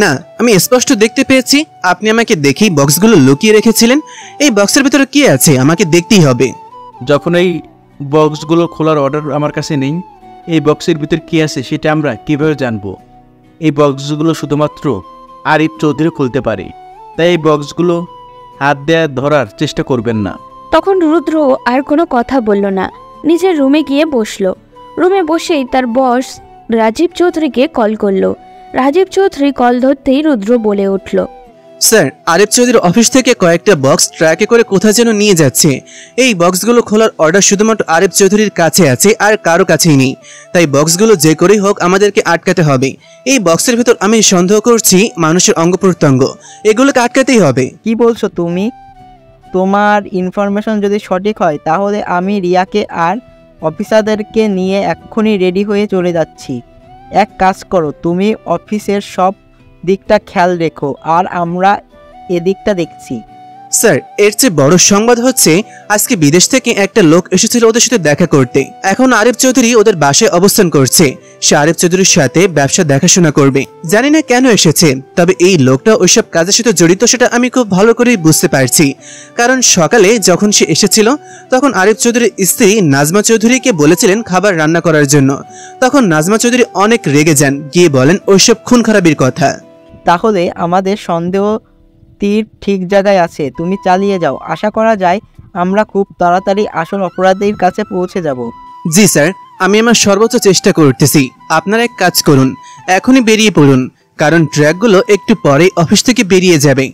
না, আমি স্পষ্ট দেখতে পেয়েছি আপনি আমাকে দেখেই বক্সগুলো লুকিয়ে রেখেছিলেন। এই বক্সের ভিতরে কি আছে আমাকে দেখতেই হবে। যখন এই বক্সগুলো খোলার অর্ডার আমার কাছে নেই, এই বক্সের ভিতর কী আছে সেটা আমরা কীভাবে জানবো? এই বক্সগুলো শুধুমাত্র আরিফ চৌধুরী খুলতে পারে, তাই এই বক্সগুলো হাত দেয়া ধরার চেষ্টা করবেন না। তখন রুদ্র আর কোনো কথা বলল না, নিজের রুমে গিয়ে বসলো। রুমে বসেই তার বস রাজীব চৌধুরীকে কল করলো। রাজীব চৌধুরী কল ধরতেই রুদ্র বলে উঠল, স্যার, আরিফ চৌধুরীর অফিস থেকে কয়েকটা বক্স ট্রাকে করে কোথায় যেন নিয়ে যাচ্ছে। এই বক্সগুলো খোলার অর্ডার শুধুমাত্র আরিফ চৌধুরীর কাছে আছে, আর কারো কাছেই নেই। তাই বক্সগুলো যে করেই হোক আমাদেরকে আটকাতে হবে। এই বক্সের ভেতর আমি সন্দেহ করছি মানুষের অঙ্গ প্রত্যঙ্গ, এগুলোকে আটকাতেই হবে। কি বলছো তুমি? তোমার ইনফরমেশন যদি সঠিক হয় তাহলে আমি রিয়াকে আর অফিসারদেরকে নিয়ে এক্ষুনি রেডি হয়ে চলে যাচ্ছি। এক কাজ করো, তুমি অফিসের সব দিকটা খেয়াল রেখো আর আমরা এদিকটা দেখছি। স্যার, এর চেয়ে বড় সংবাদ হচ্ছে আজকে বিদেশ থেকে একটা লোক এসেছিল ওদের সাথে দেখা করতে। এখন আরিফ চৌধুরী ওদের বাসায় অবস্থান করছে। সে আরিফ চৌধুরীর সাথে ব্যবসা দেখাশোনা করবে। জানি না কেন এসেছে, তবে এই লোকটা ওইসব কাজের সাথে জড়িত সেটা আমি খুব ভালো করেই বুঝতে পারছি। কারণ সকালে যখন সে এসেছিল তখন আরিফ চৌধুরীর স্ত্রী নাজমা চৌধুরীকে বলেছিলেন খাবার রান্না করার জন্য। তখন নাজমা চৌধুরী অনেক রেগে যান, গিয়ে বলেন ওইসব খুন খারাপির কথা। তাহলে আমাদের সন্দেহ তীর ঠিক জায়গায় আছে, তুমি চালিয়ে যাও। আশা করা যায় আমরা খুব তাড়াতাড়ি আসল অপরাধীর কাছে পৌঁছে যাব। জি স্যার, আমি আমার সর্বোচ্চ চেষ্টা করতেছি। আপনারা এক কাজ করুন, এখনই বেরিয়ে পড়ুন, কারণ ট্র্যাকগুলো একটু পরেই অফিস থেকে বেরিয়ে যাবে।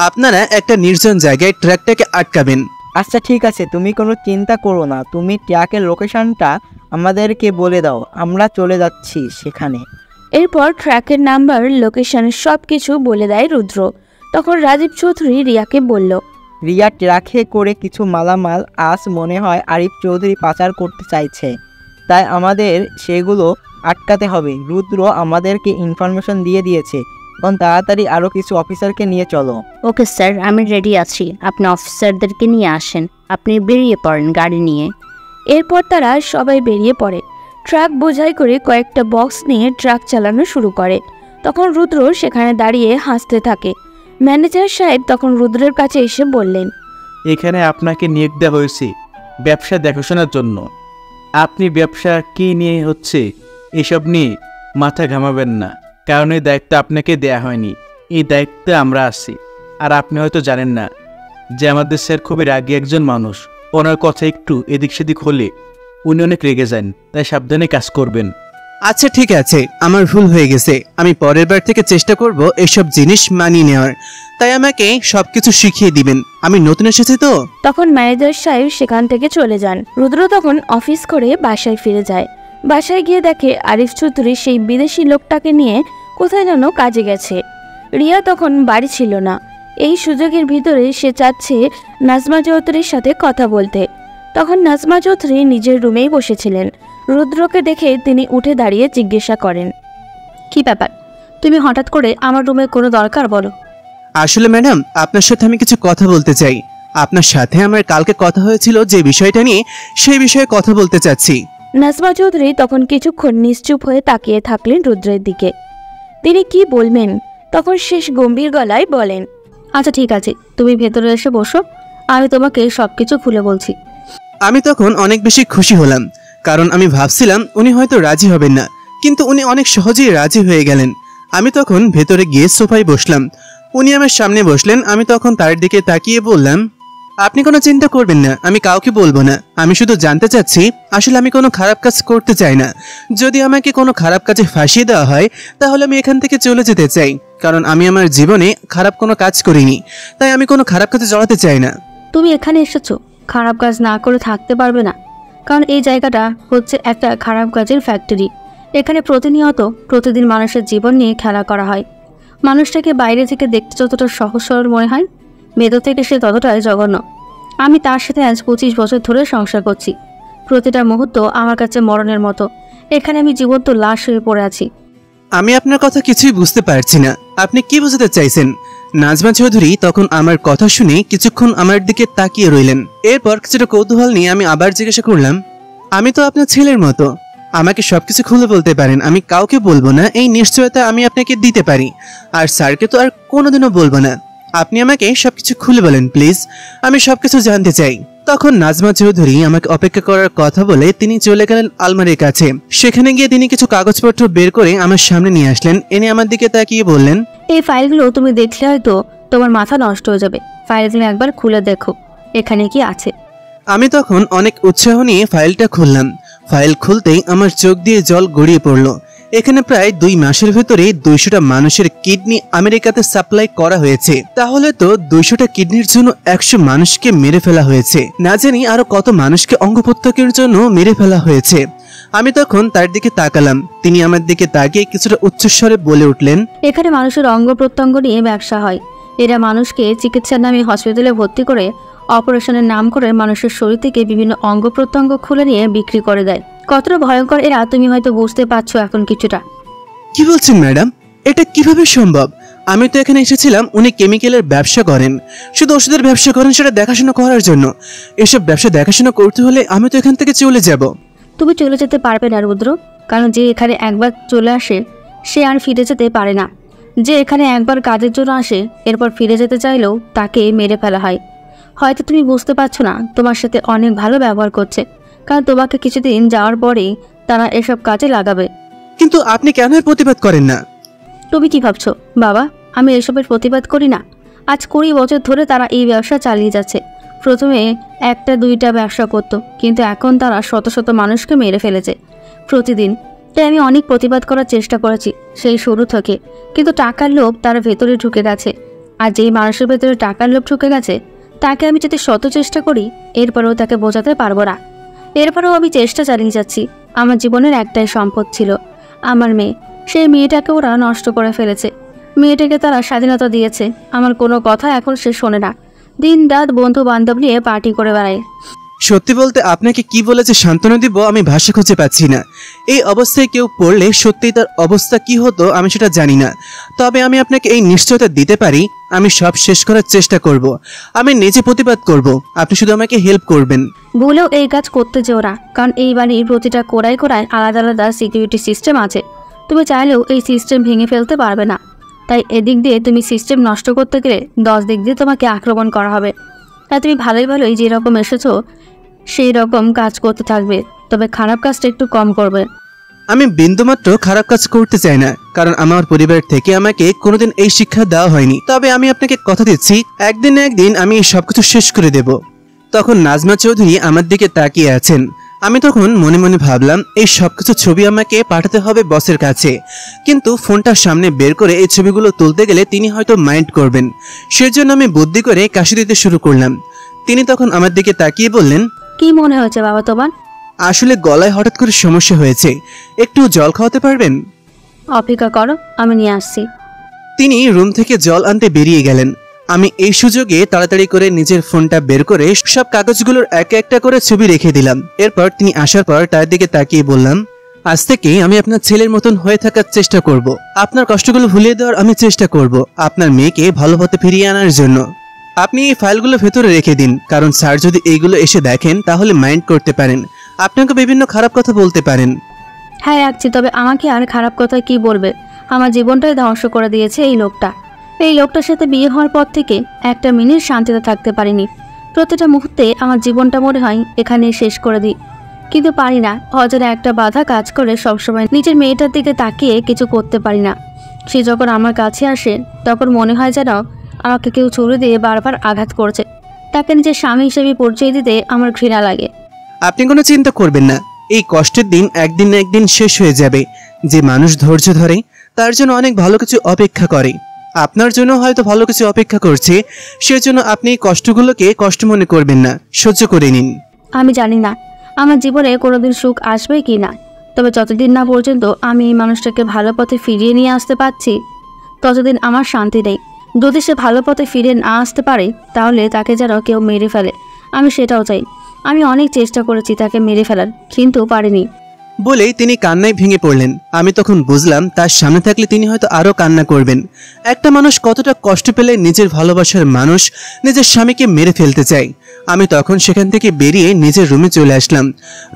আপনারা একটা নির্জন জায়গায় ট্র্যাকটাকে আটকাবেন। আচ্ছা ঠিক আছে, তুমি কোনো চিন্তা করো না। তুমি ট্র্যাকের লোকেশনটা আমাদেরকে বলে দাও, আমরা চলে যাচ্ছি সেখানে। এরপর ট্র্যাকের নাম্বার, লোকেশন সব কিছু বলে দেয় রুদ্র। তখন রাজীব চৌধুরী রিয়াকে বলল, রিয়া ট্রাকে করে কিছু মালামাল আজ মনে হয় আরিফ চৌধুরী পাচার করতে চাইছে, তাই আমাদের সেগুলো আটকাতে হবে। রুদ্র আমাদেরকে ইনফরমেশন দিয়ে দিয়েছে, এখন তাড়াতাড়ি আরও কিছু অফিসারকে নিয়ে চলো। ওকে স্যার, আমি রেডি আছি। আপনি অফিসারদেরকে নিয়ে আসেন, আপনি বেরিয়ে পড়েন গাড়ি নিয়ে। এরপর তারা সবাই বেরিয়ে পড়ে। ট্রাক বোঝাই করে কয়েকটা বক্স নিয়ে ট্রাক চালানো শুরু করে। তখন রুদ্র সেখানে দাঁড়িয়ে হাসতে থাকে। ম্যানেজার সাহেব তখন রুদ্রের কাছে এসে বললেন, এখানে আপনাকে নিয়োগ দেওয়া হয়েছে ব্যবসা দেখাশোনার জন্য। আপনি ব্যবসা কী নিয়ে হচ্ছে এসব নিয়ে মাথা ঘামাবেন না, কারণ এই দায়িত্ব আপনাকে দেয়া হয়নি। এই দায়িত্বে আমরা আছি। আর আপনি হয়তো জানেন না যে আমাদের স্যার খুবই রাগী একজন মানুষ। ওনার কথা একটু এদিক সেদিক হলে উনি অনেক রেগে যান, তাই সাবধানে কাজ করবেন। আচ্ছা ঠিক আছে, আমার ভুল হয়ে গেছে। আমি পরের বার থেকে চেষ্টা করব এসব জিনিস মানিয়ে নেওয়ার। তাই আমাকে সবকিছু শিখিয়ে দিবেন, আমি নতুন এসেছি তো। তখন ম্যানেজার সাহেব সেখান থেকে চলে যান। রুদ্র তখন অফিস করে বাসায় ফিরে যায়। বাসায় গিয়ে দেখে আরিফ চৌধুরী সেই বিদেশি লোকটাকে নিয়ে কোথায় যেন কাজে গেছে। রিয়া তখন বাড়ি ছিল না। এই সুযোগের ভিতরে সে চাচ্ছে নাজমা চৌধুরীর সাথে কথা বলতে। তখন নাজমা চৌধুরী নিজের রুমেই বসেছিলেন। রুদ্রকে দেখে তিনি উঠে দাঁড়িয়ে জিজ্ঞাসা করেন, কি ব্যাপার, তুমি হঠাৎ করে আমার রুমে কোনো দরকার বলো? আসলে ম্যাডাম, আপনার সাথে আমি কিছু কথা বলতে চাই। আপনার সাথে আমার কালকে কথা হয়েছিল যে বিষয়টা নিয়ে, সেই বিষয়ে কথা বলতে চাচ্ছি। নাজমা চৌধুরী তখন কিছুক্ষণ নিশ্চুপ হয়ে তাকিয়ে থাকলেন রুদ্রের দিকে। তিনি কি বলবেন তখন শেষ গম্ভীর গলায় বলেন, আচ্ছা ঠিক আছে, তুমি ভেতরে এসে বসো, আমি তোমাকে সব কিছু খুলে বলছি। আমি তখন অনেক বেশি খুশি হলাম, কারণ আমি ভাবছিলাম উনি হয়তো রাজি হবেন না, কিন্তু উনি অনেক সহজেই রাজি হয়ে গেলেন। আমি তখন ভেতরে গিয়ে সোফায় বসলাম। উনি আমার সামনে বসলেন। আমি তখন তার দিকে তাকিয়ে বললাম, আপনি কোনো চিন্তা করবেন না, আমি কাউকে বলবো না। আমি শুধু জানতে চাচ্ছি, আসলে আমি কোনো খারাপ কাজ করতে চাই না। যদি আমাকে কোনো খারাপ কাজে ফাঁসিয়ে দেওয়া হয় তাহলে আমি এখান থেকে চলে যেতে চাই, কারণ আমি আমার জীবনে খারাপ কোনো কাজ করিনি। তাই আমি কোনো খারাপ কাজে জড়াতে চাই না। তুমি এখানে এসেছো খারাপ কাজ না করে থাকতে পারবে না, কারণ এই জায়গাটা হচ্ছে একটা খারাপ কাজের ফ্যাক্টরি। এখানে প্রতিদিন মানুষের জীবন নিয়ে খেলা করা হয়। মানুষটাকে বাইরে থেকে দেখতে যতটা সহজ সরল মনে হয়, ভেতর থেকে সে ততটাই জঘন্য। আমি তার সাথে আজ 25 বছর ধরে সংসার করছি। প্রতিটা মুহূর্ত আমার কাছে মরণের মতো। এখানে আমি জীবন্ত লাশ হয়ে পড়ে আছি। আমি আপনার কথা কিছুই বুঝতে পারছি না, আপনি কি বোঝাতে চাইছেন? নাজমা চৌধুরী তখন আমার কথা শুনে কিছুক্ষণ আমার দিকে তাকিয়ে রইলেন। এরপর কিছুটা কৌতূহল নিয়ে আমি আবার জিজ্ঞাসা করলাম, আমি তো আপনার ছেলের মতো, আমাকে সবকিছু খুলে বলতে পারেন, আমি কাউকে বলবো না, এই নিশ্চয়তা আমি আপনাকে দিতে পারি। আর স্যারকে তো আর কোনোদিনও বলবো না। আপনি আমাকে সবকিছু খুলে বলেন প্লিজ, আমি সবকিছু জানতে চাই। তখন নাজমা চৌধুরী আমাকে অপেক্ষা করার কথা বলে তিনি চলে গেলেন আলমারির কাছে। সেখানে গিয়ে তিনি কিছু কাগজপত্র বের করে আমার সামনে নিয়ে আসলেন। এনে আমার দিকে তাকিয়ে বললেন, এই ফাইলগুলো তুমি দেখলে হয়তো তোমার মাথা নষ্ট হয়ে যাবে। ফাইলগুলো একবার খুলে দেখো এখানে কি আছে। আমি তখন অনেক উৎসাহ নিয়ে ফাইলটা খুললাম। ফাইল খুলতেই আমার চোখ দিয়ে জল গড়িয়ে পড়ল। এখানে প্রায় 2 মাসের ভেতরে 200টা মানুষের কিডনি আমেরিকাতে সাপ্লাই করা হয়েছে। তাহলে তো 200টা কিডনির জন্য 100 মানুষকে মেরে ফেলা হয়েছে। না জানি আরো কত মানুষকে অঙ্গ প্রত্যঙ্গের জন্য মেরে ফেলা হয়েছে। আমি তখন তার দিকে তাকালাম। তিনি আমার দিকে তাকিয়ে কিছুটা উচ্চস্বরে বলে উঠলেন, এখানে মানুষের অঙ্গ প্রত্যঙ্গ নিয়ে ব্যবসা হয়। এরা মানুষকে চিকিৎসার নামে হসপিটালে ভর্তি করে অপারেশনের নাম করে মানুষের শরীর থেকে বিভিন্ন অঙ্গ প্রত্যঙ্গ খুলে নিয়ে বিক্রি করে দেয়। কতটা ভয়ঙ্কর এরা তুমি হয়তো বুঝতে পারছো এখন কিছুটা। কি বলছেন ম্যাডাম? এটা কিভাবে সম্ভব? আমি তো এখানে এসেছিলাম উনি কেমিক্যালের ব্যবসা করেন, শুধু ওষুধের ব্যবসা করেন সেটা দেখাশোনা করার জন্য। এসব ব্যবসা দেখাশোনা করতে হলে আমি তো এখান থেকে চলে যাব। তুমি চলে যেতে পারবে না রুদ্র, কারণ যে এখানে একবার চলে আসে সে আর ফিরে যেতে পারে না। যে এখানে একবার কাজের জন্য আসে এরপর ফিরে যেতে চাইলেও তাকে মেরে ফেলা হয়। হয়তো তুমি বুঝতে পারছো না, তোমার সাথে অনেক ভালো ব্যবহার করছে, কারণ তোমাকে কিছুদিন যাওয়ার পরেই তারা এসব কাজে লাগাবে। কিন্তু আপনি কেন এর প্রতিবাদ করেন না? তুমি কি ভাবছো বাবা আমি এসবের প্রতিবাদ করি না? আজ 20 বছর ধরে তারা এই ব্যবসা চালিয়ে যাচ্ছে। প্রথমে 1-2টা ব্যবসা করতো, কিন্তু এখন তারা শত শত মানুষকে মেরে ফেলেছে প্রতিদিন। তাই আমি অনেক প্রতিবাদ করার চেষ্টা করেছি সেই শুরু থেকে, কিন্তু টাকার লোভ তার ভেতরে ঢুকে গেছে। আর যেই মানুষের ভেতরে টাকার লোভ ঢুকে গেছে তাকে আমি যদি শত চেষ্টা করি এরপরেও তাকে বোঝাতে পারবো না। এরপরেও আমি চেষ্টা চালিয়ে যাচ্ছি। আমার জীবনের একটাই সম্পদ ছিল, আমার মেয়ে। সেই মেয়েটাকে ওরা নষ্ট করে ফেলেছে। মেয়েটাকে তারা স্বাধীনতা দিয়েছে, আমার কোনো কথা এখন সে শোনে না। দিন রাত বন্ধু বান্ধব নিয়ে পার্টি করে বেড়ায়। সত্যি বলতে আপনাকে কি বলে যে সান্ত্বনা দিব আমি ভাষা খুঁজে পাচ্ছি না। এই অবস্থায় কেউ পড়লে সত্যিই তার অবস্থা কি হতো আমি সেটা জানি না। তবে আমি আপনাকে এই নিশ্চয়তা দিতে পারি, আমি সব শেষ করার চেষ্টা করব। আমি নিজে প্রতিবাদ করব, আপনি শুধু আমাকে হেল্প করবেন। ভুলেও এই কাজ করতে যেও না, কারণ এই বাড়ির প্রতিটা কোড়ায় কোড়ায় আলাদা আলাদা সিকিউরিটি সিস্টেম আছে। তুমি চাইলেও এই সিস্টেম ভেঙে ফেলতে পারবে না। তাই এদিক দিয়ে তুমি সিস্টেম নষ্ট করতে গেলে 10 দিক দিয়ে তোমাকে আক্রমণ করা হবে। তাই তুমি ভালোই ভালোই যেরকম এসেছো সেই রকম কাজ করতে থাকবে, তবে খারাপ কাজটা একটু কম করবে। আমি বিন্দুমাত্র খারাপ কাজ করতে চাই না, কারণ আমার পরিবার থেকে আমাকে কোনোদিন এই শিক্ষা দেওয়া হয়নি। তবে আমি আপনাকে কথা দিচ্ছি, একদিন না একদিন আমি এই সবকিছু শেষ করে দেব। তখন নাজমা চৌধুরী আমার দিকে তাকিয়ে আছেন। আমি তখন মনে মনে ভাবলাম এই সবকিছু ছবি আমাকে পাঠাতে হবে বসের কাছে, কিন্তু ফোনটা সামনে বের করে এই ছবিগুলো তুলতে গেলে তিনি হয়তো মাইন্ড করবেন। সেজন্য আমি বুদ্ধি করে কাশি দিতে শুরু করলাম। তিনি তখন আমার দিকে তাকিয়ে বললেন, কি মনে হচ্ছে বাবা তোমার? আসলে গলায় হঠাৎ করে সমস্যা হয়েছে, একটু জল খাওয়াতে পারবেন? অপেক্ষা করো, আমি নিয়ে আসছি। তিনি রুম থেকে জল আনতে বেরিয়ে গেলেন। আমি এই সুযোগে তাড়াতাড়ি করে নিজের ফোনটা বের করে সব কাগজগুলোর একটা একটা করে ছবি রেখে দিলাম। এরপর তিনি আসার পর তার দিকে তাকিয়ে বললাম, আজ থেকে আমি আপনার ছেলের মতন হয়ে থাকার চেষ্টা করব। আপনার কষ্টগুলো ভুলিয়ে দেওয়ার আমি চেষ্টা করব, আপনার মেয়েকে ভালো পথে ফিরিয়ে আনার জন্য। আপনি এই ফাইলগুলো ভেতরে রেখে দিন, কারণ স্যার যদি এইগুলো এসে দেখেন তাহলে মাইন্ড করতে পারেন, আপনাকে বিভিন্ন খারাপ কথা বলতে পারেন। হ্যাঁ রাখছি, তবে আমাকে আর খারাপ কথা কি বলবে? আমার জীবনটাই ধ্বংস করে দিয়েছে এই লোকটা। এই লোকটার সাথে বিয়ে হওয়ার পর থেকে একটা মিনিট শান্তিতে থাকতে পারিনি। প্রতিটা মুহূর্তে আমার জীবনটা মনে হয় এখানে শেষ করে দিই, কিন্তু পারি না। অজানা একটা বাধা কাজ করে সবসময় নিজের মেয়েটার দিকে তাকিয়ে কিছু করতে পারি না। সে যখন আমার কাছে আসে তখন মনে হয় যেন আমাকে কেউ ছুরি দিয়ে বারবার আঘাত করছে। তাকে নিজের স্বামী হিসেবে পরিচয় দিতে আমার ঘৃণা লাগে। আপনি কোনো চিন্তা করবেন না, এই কষ্টের দিন একদিন না একদিন শেষ হয়ে যাবে। যে মানুষ ধৈর্য ধরে তার জন্য অনেক ভালো কিছু অপেক্ষা করে। আপনার জন্য হয়তো ভালো কিছু অপেক্ষা করছে, সেজন্য আপনি এই কষ্টগুলোকে কষ্ট মনে করবেন না, সহ্য করে নিন। আমি জানি না আমার জীবনে কোনোদিন সুখ আসবে কি না, তবে যতদিন না পর্যন্ত আমি এই মানুষটাকে ভালো পথে ফিরিয়ে নিয়ে আসতে পারছি ততদিন আমার শান্তি নেই। যদি সে ভালো পথে ফিরে না আসতে পারে তাহলে তাকে যেন কেউ মেরে ফেলে, আমি সেটাও চাই। আমি অনেক চেষ্টা করেছি তাকে মেরে ফেলার, কিন্তু পারিনি। বলেই তিনি কান্নায় ভেঙে পড়লেন। আমি তখন বুঝলাম তার সামনে থাকলে তিনি হয়তো আরো কান্না করবেন। একটা মানুষ কতটা কষ্ট পেলে নিজের ভালোবাসার মানুষ নিজের স্বামীকে মেরে ফেলতে চায়। আমি তখন সেখান থেকে বেরিয়ে নিজের রুমে চলে আসলাম।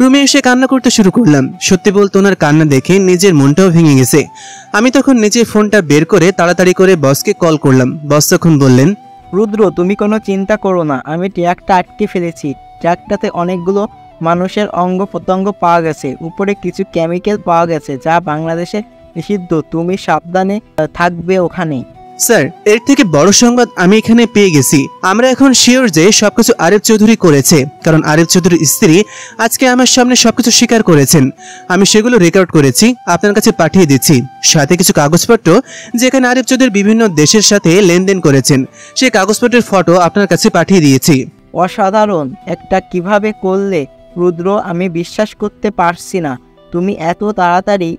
রুমে এসে কান্না করতে শুরু করলাম। সত্যি বলতে ওনার কান্না দেখে নিজের মনটাও ভেঙে গেছে। আমি তখন নিজের ফোনটা বের করে তাড়াতাড়ি করে বসকে কল করলাম। বস তখন বললেন, রুদ্র তুমি কোনো চিন্তা করো না, আমি ট্র্যাকটা আটকে ফেলেছি। ট্র্যাকটাতে অনেকগুলো মানুষের অঙ্গ প্রত্যঙ্গ পাওয়া গেছে, উপরে কিছু কেমিক্যাল পাওয়া গেছে যা বাংলাদেশে নিষিদ্ধ। তুমি সাবধানে থাকবে ওখানে। স্যার, এর থেকে বড় সংবাদ আমি এখানে পেয়ে গেছি। আমরা এখন শিওর যে সবকিছু আরিফ চৌধুরী করেছে, কারণ আরিফ চৌধুরীর স্ত্রী আজকে আমার সামনে সবকিছু স্বীকার করেছেন। আমি সেগুলো রেকর্ড করেছি, আপনার কাছে পাঠিয়ে দিচ্ছি, সাথে কিছু কাগজপত্র যেখানে আরিফ চৌধুরী বিভিন্ন দেশের সাথে লেনদেন করেছেন, সেই কাগজপত্রের ফটো আপনার কাছে পাঠিয়ে দিয়েছি। অসাধারণ, একটা কিভাবে করলে রুদ্র, আমি বিশ্বাস করতে পারছি না তুমি এত তাড়াতাড়ি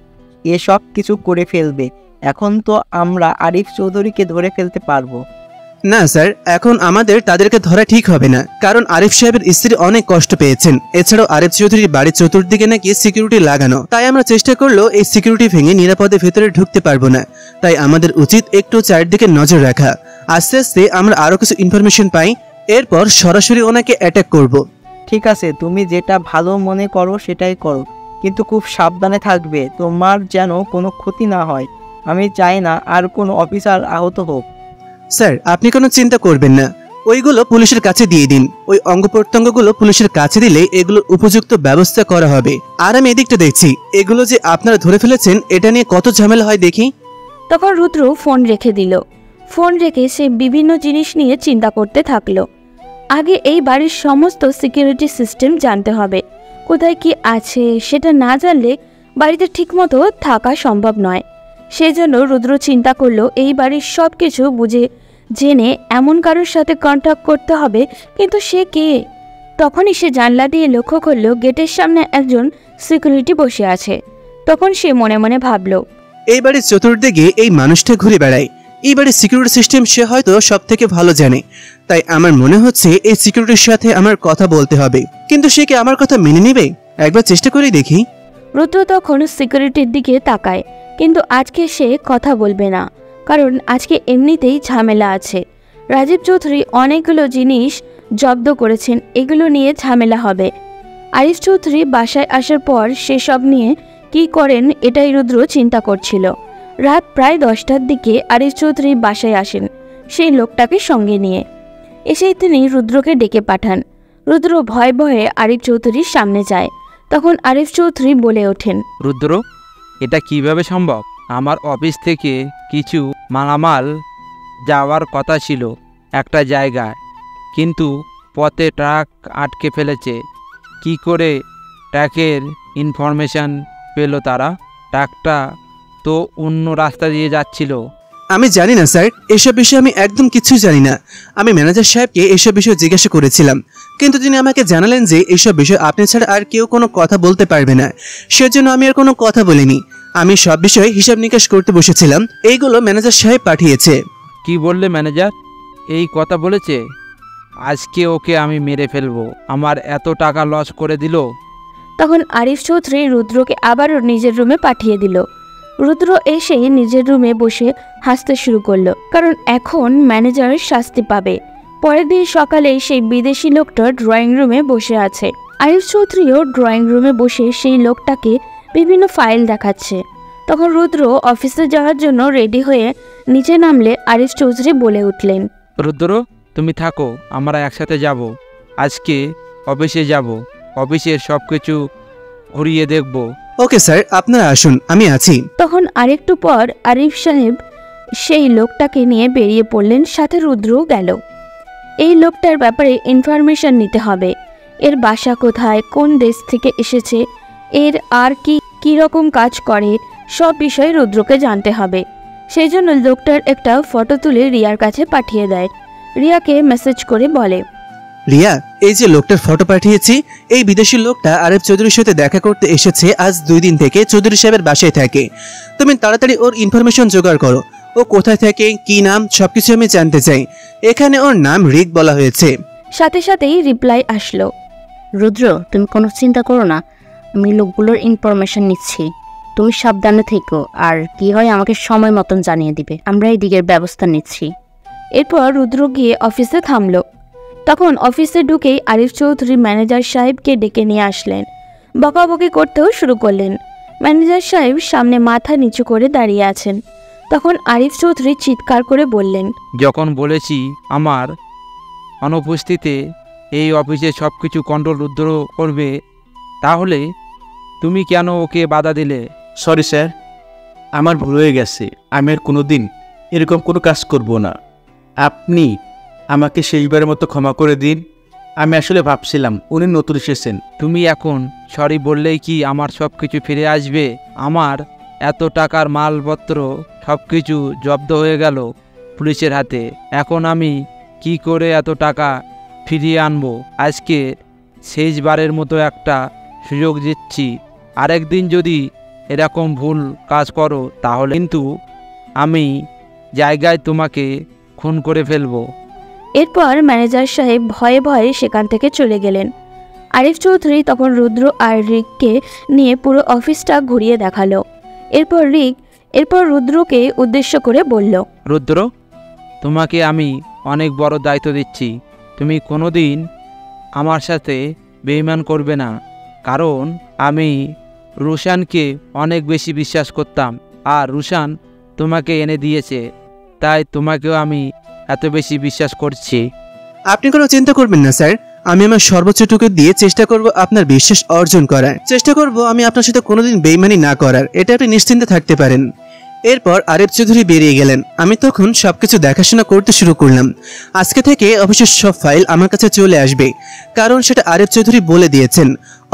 এসব কিছু করে ফেলবে। এখন তো আমরা আরিফ চৌধুরীকে ধরে ফেলতে পারবো। না স্যার, এখন আমাদের তাদেরকে ধরা ঠিক হবে না, কারণ আরিফ সাহেবের স্ত্রী অনেক কষ্ট পেয়েছেন। এছাড়াও আরিফ চৌধুরীর বাড়ির চতুর্দিকে নাকি সিকিউরিটি লাগানো, তাই আমরা চেষ্টা করলেও এই সিকিউরিটি ভেঙে নিরাপদে ভেতরে ঢুকতে পারবো না। তাই আমাদের উচিত একটু চারদিকে নজর রাখা। আস্তে আস্তে আমরা আরো কিছু ইনফরমেশন পাই, এরপর সরাসরি ওনাকে অ্যাটাক করব। ঠিক আছে, তুমি যেটা ভালো মনে করো সেটাই করো, কিন্তু খুব সাবধানে থাকবে, তোমার যেন কোনো ক্ষতি না হয়। আমি চাই না আর কোনো অফিসার আহত হোক। স্যার, আপনি কোনো চিন্তা করবেন না, ওইগুলো পুলিশের কাছে দিয়ে দিন। ওই অঙ্গ প্রত্যঙ্গগুলো পুলিশের কাছে দিলে এগুলোর উপযুক্ত ব্যবস্থা করা হবে। আর আমি এদিকটা দেখছি, এগুলো যে আপনারা ধরে ফেলেছেন এটা নিয়ে কত ঝামেলা হয় দেখি। তখন রুদ্র ফোন রেখে দিল। ফোন রেখে সে বিভিন্ন জিনিস নিয়ে চিন্তা করতে থাকলো। আগে এই বাড়ির সমস্ত সিকিউরিটি সিস্টেম জানতে হবে। কোথায় কি আছে সেটা না জানলে বাড়িতে ঠিকমতো থাকা সম্ভব নয়। সেজন্য রুদ্র চিন্তা করলো এই বাড়ির সব কিছু বুঝে জেনে এমন কারোর সাথে কন্ট্যাক্ট করতে হবে, কিন্তু সে কে? তখনই সে জানলা দিয়ে লক্ষ্য করলো গেটের সামনে একজন সিকিউরিটি বসে আছে। তখন সে মনে মনে ভাবলো, এই বাড়ির চতুর্দিকে এই মানুষটা ঘুরে বেড়ায়, এই বাড়ির সিকিউরিটি সিস্টেম সে হয়তো সব থেকে ভালো জানে। তাই আমার মনে হচ্ছে এই সিকিউরিটির সাথে আমার কথা বলতে হবে, কিন্তু সে কি আমার কথা মেনে নেবে? একবার চেষ্টা করেই দেখি। রুদ্র তখন সিকিউরিটির দিকে তাকায়, কিন্তু আজকে সে কথা বলবে না, কারণ আজকে এমনিতেই ঝামেলা আছে। রাজীব চৌধুরী অনেকগুলো জিনিস জব্দ করেছেন, এগুলো নিয়ে ঝামেলা হবে। আরিফ চৌধুরী বাসায় আসার পর সেসব নিয়ে কি করেন এটাই রুদ্র চিন্তা করছিল। রাত প্রায় 10টার দিকে আরিফ চৌধুরী বাসায় আসেন সেই লোকটাকে সঙ্গে নিয়ে। এসেই তিনি রুদ্রকে ডেকে পাঠান। রুদ্র ভয়ে ভয়ে আরিফ চৌধুরীর সামনে যায়। তখন আরিফ চৌধুরী বলে ওঠেন, রুদ্র, এটা কিভাবে সম্ভব? আমার অফিস থেকে কিছু মালামাল যাওয়ার কথা ছিল একটা জায়গায়, কিন্তু পথে ট্রাক আটকে ফেলেছে। কি করে ট্রাকের ইনফরমেশন পেল তারা? ট্রাকটা তো অন্য রাস্তা দিয়ে যাচ্ছিল। আমি জানি না স্যার, এসব বিষয়ে আমি একদম কিছুই জানি না। আমি ম্যানেজার সাহেবকে এসব বিষয়ে জিজ্ঞাসা করেছিলাম, কিন্তু তিনি আমাকে জানালেন যে এইসব বিষয়ে আপনি ছাড়া আর কেউ কোনো কথা বলতে পারবে না। সেজন্য আমি আর কোনো কথা বলিনি। আমি সব বিষয়ে হিসাব নিকাশ করতে বসেছিলাম। এইগুলো ম্যানেজার সাহেব পাঠিয়েছে। কি বললে ম্যানেজার? এই কথা বলেছে? আজকে ওকে আমি মেরে ফেলবো। আমার এত টাকা লস করে দিল। তখন আরিফ চৌধুরী রুদ্রকে আবারও নিজের রুমে পাঠিয়ে দিল। রুদ্র এসে নিজের রুমে বসে হাসতে শুরু করলো, কারণ এখন ম্যানেজার শাস্তি পাবে। পরের দিন সকালে সেই বিদেশি লোকটা ড্রয়িং রুমে বসে আছে। আরিফ চৌধুরীও ড্রয়িং রুমে বসে সেই লোকটাকে বিভিন্ন ফাইল দেখাচ্ছে। তখন রুদ্র অফিসে যাওয়ার জন্য রেডি হয়ে নিচে নামলে আরিফ চৌধুরী বলে উঠলেন, রুদ্র, তুমি থাকো, আমরা একসাথে যাব। আজকে অফিসে যাব, অফিসের সব কিছু ঘুরিয়ে দেখব। ওকে স্যার, আপনারা আসুন, আমি আছি। তখন আরেকটু পর আরিফ সাহেব সেই লোকটাকে নিয়ে বেরিয়ে পড়লেন, সাথে রুদ্রও গেল। এই লোকটার ব্যাপারে ইনফরমেশন নিতে হবে। এর বাসা কোথায়, কোন দেশ থেকে এসেছে, এর আর কি রকম কাজ করে, সব বিষয়ে রুদ্রকে জানতে হবে। সেই জন্য লোকটার একটা ফটো তুলে রিয়ার কাছে পাঠিয়ে দেয়। রিয়াকে মেসেজ করে বলে, রিয়া, এই যে লোকটার ফটো পাঠিয়েছি, এই বিদেশি লোকটা আরিফ চৌধুরীর সাথে দেখা করতে এসেছে। আজ 2 দিন থেকে চৌধুরী সাহেবের বাসায় থাকে। তুমি তাড়াতাড়ি ওর ইনফরমেশন জোগাড় করো। ও কোথায় থাকে, কি নাম, সবকিছু আমি জানতে চাই। এখানে ওর নাম রিক বলা হয়েছে। সাথে সাথেই রিপ্লাই আসলো, রুদ্র, তুমি কোনো চিন্তা করো না, আমি লোকগুলোর ইনফরমেশন নিচ্ছি। তুমি সাবধানে থেকো, আর কি হয় আমাকে সময় মতন জানিয়ে দিবে। আমরা এই দিকের ব্যবস্থা নিচ্ছি। এরপর রুদ্র গিয়ে অফিসে থামলো। তখন অফিসে ঢুকেই আরিফ চৌধুরী ম্যানেজার সাহেবকে ডেকে নিয়ে আসলেন। বকাবকি করতেও শুরু করলেন। ম্যানেজার সাহেব সামনে মাথা নিচু করে দাঁড়িয়ে আছেন। তখন আরিফ চৌধুরী চিৎকার করে বললেন, যখন বলেছি আমার অনুপস্থিতিতে এই অফিসে সব কিছু কন্ট্রোল রুদ্র করবে, তাহলে তুমি কেন ওকে বাধা দিলে? সরি স্যার, আমার ভুল হয়ে গেছে। আমি আর কোনোদিন এরকম কোনো কাজ করব না। আপনি আমাকে শেষবারের মতো ক্ষমা করে দিন। আমি আসলে ভাবছিলাম উনি নতুন এসেছেন। তুমি এখন সরি বললেই কি আমার সব কিছু ফিরে আসবে? আমার এত টাকার মালপত্র সব কিছু জব্দ হয়ে গেল পুলিশের হাতে। এখন আমি কি করে এত টাকা ফিরিয়ে আনবো? আজকে শেষবারের মতো একটা সুযোগ দিচ্ছি। আরেকদিন যদি এরকম ভুল কাজ করো তাহলে কিন্তু আমি জায়গায় তোমাকে খুন করে ফেলবো। এরপর ম্যানেজার সাহেব ভয়ে ভয়ে সেখান থেকে চলে গেলেন। আরিফ চৌধুরী তখন রুদ্র আর রিককে নিয়ে পুরো অফিসটা ঘুরিয়ে দেখালো। এরপর রুদ্রকে উদ্দেশ্য করে বলল, রুদ্র, তোমাকে আমি অনেক বড় দায়িত্ব দিচ্ছি। তুমি কোনোদিন আমার সাথে বেইমান করবে না, কারণ আমি রুশানকে অনেক বেশি বিশ্বাস করতাম আর রুশান তোমাকে এনে দিয়েছে, তাই তোমাকেও আমি এত বেশি বিশ্বাস করছি। আপনি কোনো চিন্তা করবেন না স্যার, আমি আমার সর্বোচ্চটুকু দিয়ে চেষ্টা করব আপনার বিশ্বাস অর্জন করার। চেষ্টা করব আমি আপনার সাথে কোনোদিন বেইমানি না করার, এটা আপনি নিশ্চিন্তে থাকতে পারেন। এরপর আরিফ চৌধুরী বেরিয়ে গেলেন। আমি তখন সবকিছু দেখাশোনা করতে শুরু করলাম। আজকে থেকে অফিসের সব ফাইল আমার কাছে চলে আসবে, কারণ সেটা আরিফ চৌধুরী বলে দিয়েছেন।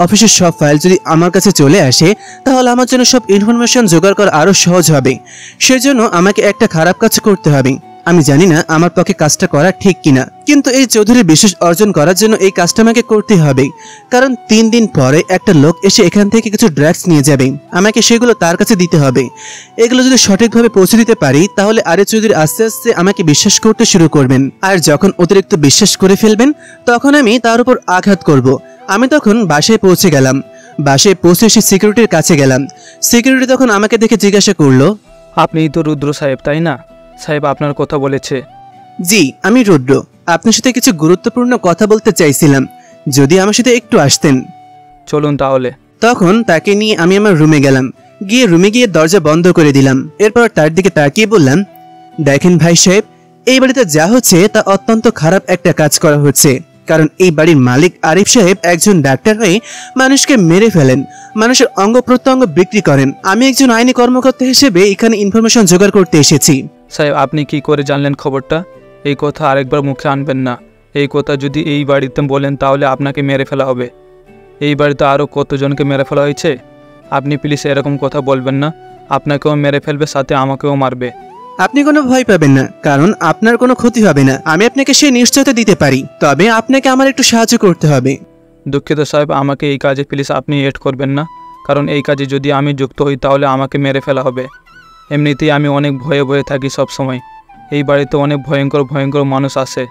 অফিসের সব ফাইল যদি আমার কাছে চলে আসে তাহলে আমার জন্য সব ইনফরমেশন জোগাড় করা আরও সহজ হবে। সেজন্য আমাকে একটা খারাপ কাজ করতে হবে। আমি জানি না আমার পক্ষে কাজটা করা ঠিক কিনা, কিন্তু এই চৌধুরীর বিশ্বাস অর্জন করার জন্য এই কাজটা আমাকে করতে হবে। কারণ 3 দিন পরে একটা লোক এসে এখান থেকে কিছু ড্রাগস নিয়ে যাবে, আমাকে সেগুলো তার কাছে দিতে হবে। এগুলো যদি সঠিকভাবে পৌঁছে দিতে পারি তাহলে আরিফ চৌধুরী আস্তে আস্তে আমাকে বিশ্বাস করতে শুরু করবেন। আর যখন অতিরিক্ত বিশ্বাস করে ফেলবেন তখন আমি তার উপর আঘাত করব। আমি তখন বাসায় পৌঁছে গেলাম। বাসায় পৌঁছে এসে সিকিউরিটির কাছে গেলাম। সিকিউরিটি তখন আমাকে দেখে জিজ্ঞাসা করলো, আপনিই তো রুদ্র সাহেব, তাই না? সাহেব আপনার কথা বলেছে। জি, আমি রুদ্র। আপনার সাথে কিছু গুরুত্বপূর্ণ কথা বলতে চাইছিলাম, যদি আমার সাথে একটু আসতেন। চলুন তাহলে। তখন তাকে নিয়ে আমি আমার রুমে গেলাম। রুমে গিয়ে দরজা বন্ধ করে দিলাম। এরপর তার দিকে তাকিয়ে বললাম, দেখেন ভাই সাহেব, এই বাড়িতে যা হচ্ছে তা অত্যন্ত খারাপ একটা কাজ করা হচ্ছে। কারণ এই বাড়ির মালিক আরিফ সাহেব একজন ডাক্তার হয়ে মানুষকে মেরে ফেলেন, মানুষের অঙ্গ প্রত্যঙ্গ বিক্রি করেন। আমি একজন আইনি কর্মকর্তা হিসেবে এখানে ইনফরমেশন জোগাড় করতে এসেছি। সাহেব, আপনি কি করে জানলেন খবরটা? এই কথা আরেকবার মুখে আনবেন না। এই কথা যদি এই বাড়িতে বলেন তাহলে আপনাকে মেরে ফেলা হবে। এই বাড়িতে আরও কতজনকে মেরে ফেলা হয়েছে। আপনি প্লিজ এরকম কথা বলবেন না। আপনাকেও মেরে ফেলবে, সাথে আমাকেও মারবে। আপনি কোনো ভয় পাবেন না, কারণ আপনার কোনো ক্ষতি হবে না। আমি আপনাকে সেই নিশ্চয়তা দিতে পারি, তবে আপনাকে আমার একটু সাহায্য করতে হবে। দুঃখিত সাহেব, আমাকে এই কাজে প্লিজ আপনি এড করবেন না, কারণ এই কাজে যদি আমি যুক্ত হই তাহলে আমাকে মেরে ফেলা হবে। এমনিতেই আমি অনেক ভয়ে ভয়ে থাকি সব সময়। এই বাড়িতে অনেক ভয়ঙ্কর ভয়ঙ্কর মানুষ আসে।